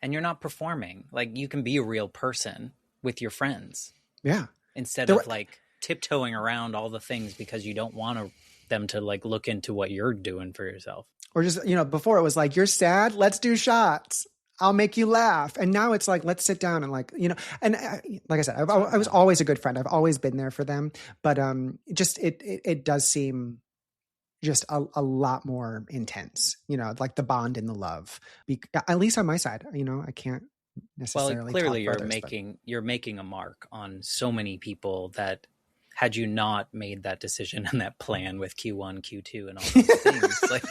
And you're not performing. Like you can be a real person with your friends. Yeah. Instead of like tiptoeing around all the things because you don't want them to like look into what you're doing for yourself. Or just, before it was like, you're sad, let's do shots. I'll make you laugh. And now it's like, let's sit down and like, and like I said, I was always a good friend. I've always been there for them. But it does seem just a lot more intense, like the bond and the love, at least on my side, I can't necessarily. Well, clearly you're making a mark on so many people that had you not made that decision and that plan with Q1, Q2 and all those things, like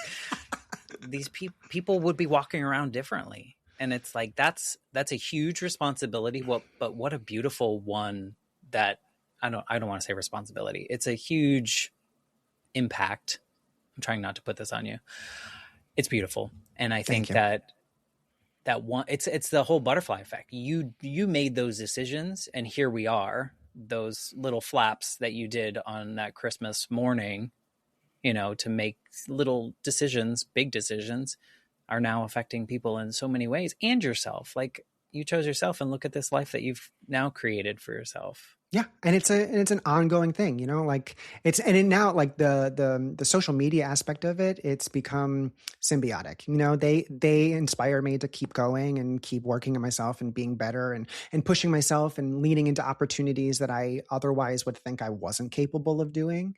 these people would be walking around differently. And it's like, that's a huge responsibility. But what a beautiful one that I don't want to say responsibility. It's a huge impact. I'm trying not to put this on you. It's beautiful. And I think that one, it's the whole butterfly effect. You made those decisions and here we are. Those little flaps that you did on that Christmas morning, to make little decisions, big decisions, are now affecting people in so many ways, and yourself. Like you chose yourself, and look at this life that you've now created for yourself. Yeah. And it's an ongoing thing, like now like the social media aspect of it, it's become symbiotic. They inspire me to keep going and keep working on myself and being better and pushing myself and leaning into opportunities that I otherwise would think I wasn't capable of doing.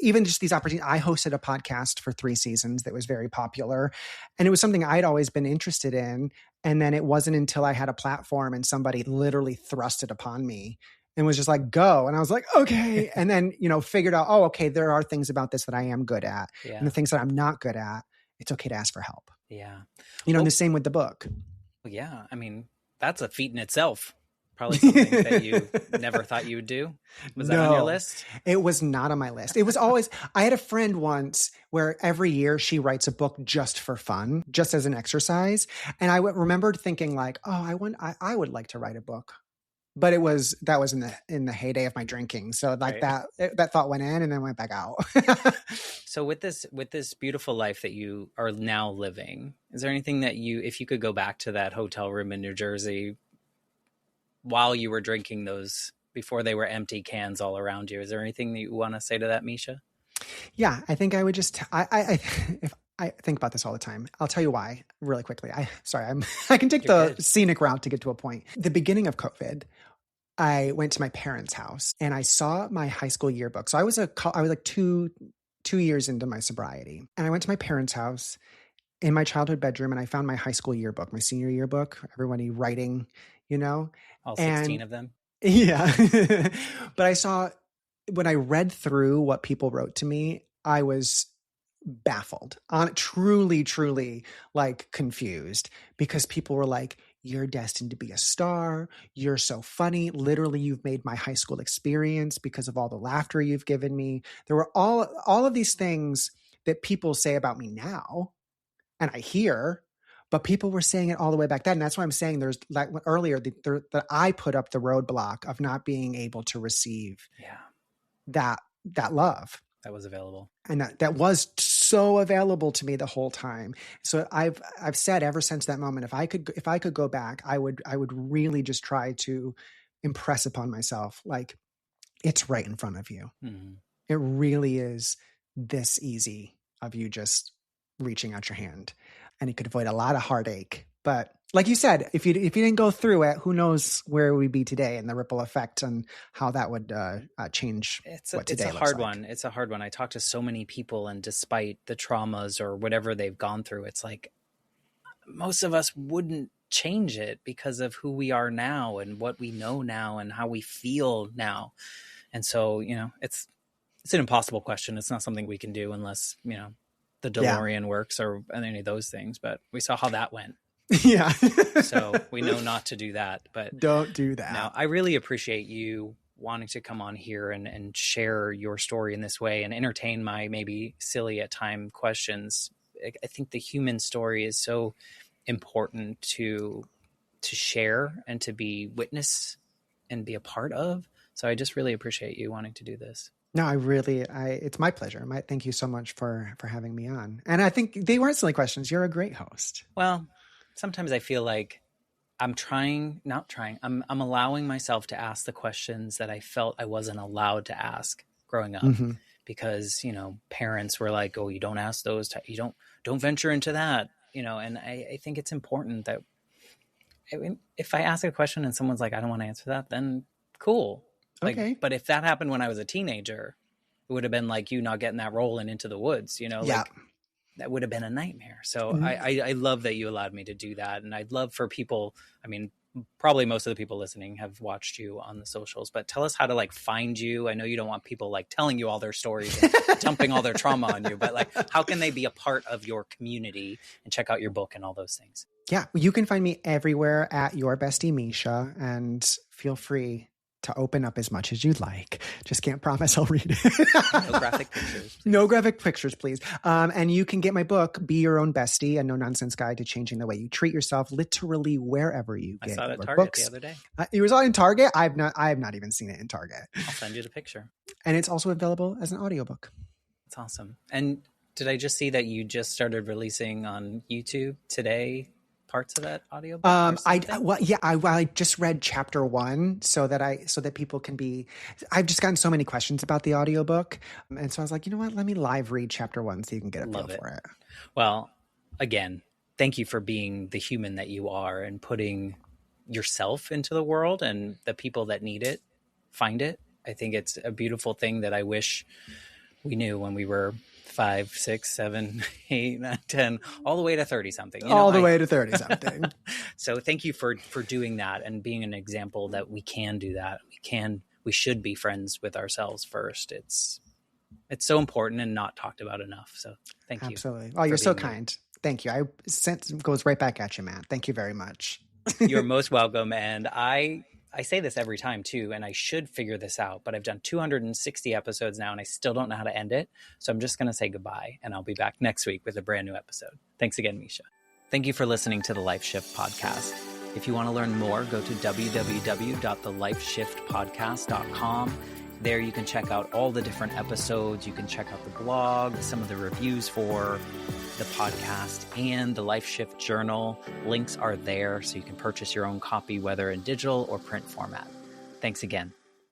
Even just these opportunities. I hosted a podcast for 3 seasons that was very popular, and it was something I'd always been interested in. And then it wasn't until I had a platform and somebody literally thrust it upon me and was just like, go. And I was like, okay. And then, figured out, oh, okay, there are things about this that I am good at. Yeah. And the things that I'm not good at, it's okay to ask for help. Yeah. And the same with the book. Yeah. I mean, that's a feat in itself. Probably something that you never thought you would do. Was that on your list? It was not on my list. It was always, I had a friend once where every year she writes a book just for fun, just as an exercise. And I remembered thinking like, oh, I would like to write a book. But that was in the heyday of my drinking. So like that thought went in and then went back out. So with this beautiful life that you are now living, is there anything that if you could go back to that hotel room in New Jersey while you were drinking those, before they were empty cans all around you, is there anything that you want to say to that, Misha? Yeah, I think I would just, if I think about this all the time. I'll tell you why really quickly. I can take the scenic route to get to a point. The beginning of COVID, I went to my parents' house and I saw my high school yearbook. So I was like two years into my sobriety, and I went to my parents' house in my childhood bedroom, and I found my high school yearbook, my senior yearbook, everybody writing, All 16 and of them. yeah. But I saw, when I read through what people wrote to me, I was baffled, truly like confused, because people were like, you're destined to be a star. You're so funny. Literally, you've made my high school experience because of all the laughter you've given me. There were all of these things that people say about me now, and I hear, but people were saying it all the way back then. And that's why I'm saying there's, like earlier, that I put up the roadblock of not being able to receive that love that was available, and that was so available to me the whole time. So I've said ever since that moment, if I could go back, I would really just try to impress upon myself, like, it's right in front of you. Mm-hmm. It really is this easy of you just reaching out your hand, and it could avoid a lot of heartache. But like you said, if you didn't go through it, who knows where we'd be today, and the ripple effect and how that would change what today looks like. It's a hard one. I talk to so many people, and despite the traumas or whatever they've gone through, it's like most of us wouldn't change it because of who we are now and what we know now and how we feel now. And so, it's an impossible question. It's not something we can do unless, the DeLorean works or any of those things. But we saw how that went. Yeah. So we know not to do that. But don't do that. No, I really appreciate you wanting to come on here and share your story in this way and entertain my maybe silly at time questions. I think the human story is so important to share and to be witness and be a part of. So I just really appreciate you wanting to do this. No, it's my pleasure. Thank you so much for having me on. And I think they weren't silly questions. You're a great host. Well, sometimes I feel like I'm allowing myself to ask the questions that I felt I wasn't allowed to ask growing up, mm-hmm. because, parents were like, oh, you don't ask those, you don't venture into that, and I think it's important that if I ask a question and someone's like, I don't want to answer that, then cool. Okay. But if that happened when I was a teenager, it would have been like you not getting that role and Into the Woods, that would have been a nightmare. So mm-hmm. I love that you allowed me to do that. And I'd love for people, probably most of the people listening have watched you on the socials, but tell us how to find you. I know you don't want people telling you all their stories and dumping all their trauma on you, but how can they be a part of your community and check out your book and all those things? Yeah, you can find me everywhere at Your Bestie Misha, and feel free to open up as much as you'd like. Just can't promise I'll read it. No graphic pictures. Please. No graphic pictures, please. And you can get my book, Be Your Own Bestie, a no-nonsense guide to changing the way you treat yourself, literally wherever you get I saw it at your Target books. The other day. It was in Target? I have not even seen it in Target. I'll send you the picture. And it's also available as an audiobook. That's awesome. And did I just see that you just started releasing on YouTube today parts of that audiobook? I just read chapter 1 so that people can be. I've just gotten so many questions about the audiobook, and so I was like, you know what? Let me live read chapter 1 so you can get a feel for it. Well, again, thank you for being the human that you are and putting yourself into the world, and the people that need it find it. I think it's a beautiful thing that I wish we knew when we were 5, 6, 7, 8, 9, 10, all the way to 30 something. All the way to 30 something. So thank you for doing that and being an example that we can do that. We should be friends with ourselves first. It's so important and not talked about enough. So thank you. Absolutely. Oh, you're so kind. Thank you. It goes right back at you, man. Thank you very much. You're most welcome. And I say this every time too, and I should figure this out, but I've done 260 episodes now and I still don't know how to end it. So I'm just going to say goodbye, and I'll be back next week with a brand new episode. Thanks again, Misha. Thank you for listening to the Life Shift Podcast. If you want to learn more, go to www.thelifeshiftpodcast.com. There you can check out all the different episodes. You can check out the blog, some of the reviews for the podcast, and the Life Shift Journal. Links are there so you can purchase your own copy, whether in digital or print format. Thanks again.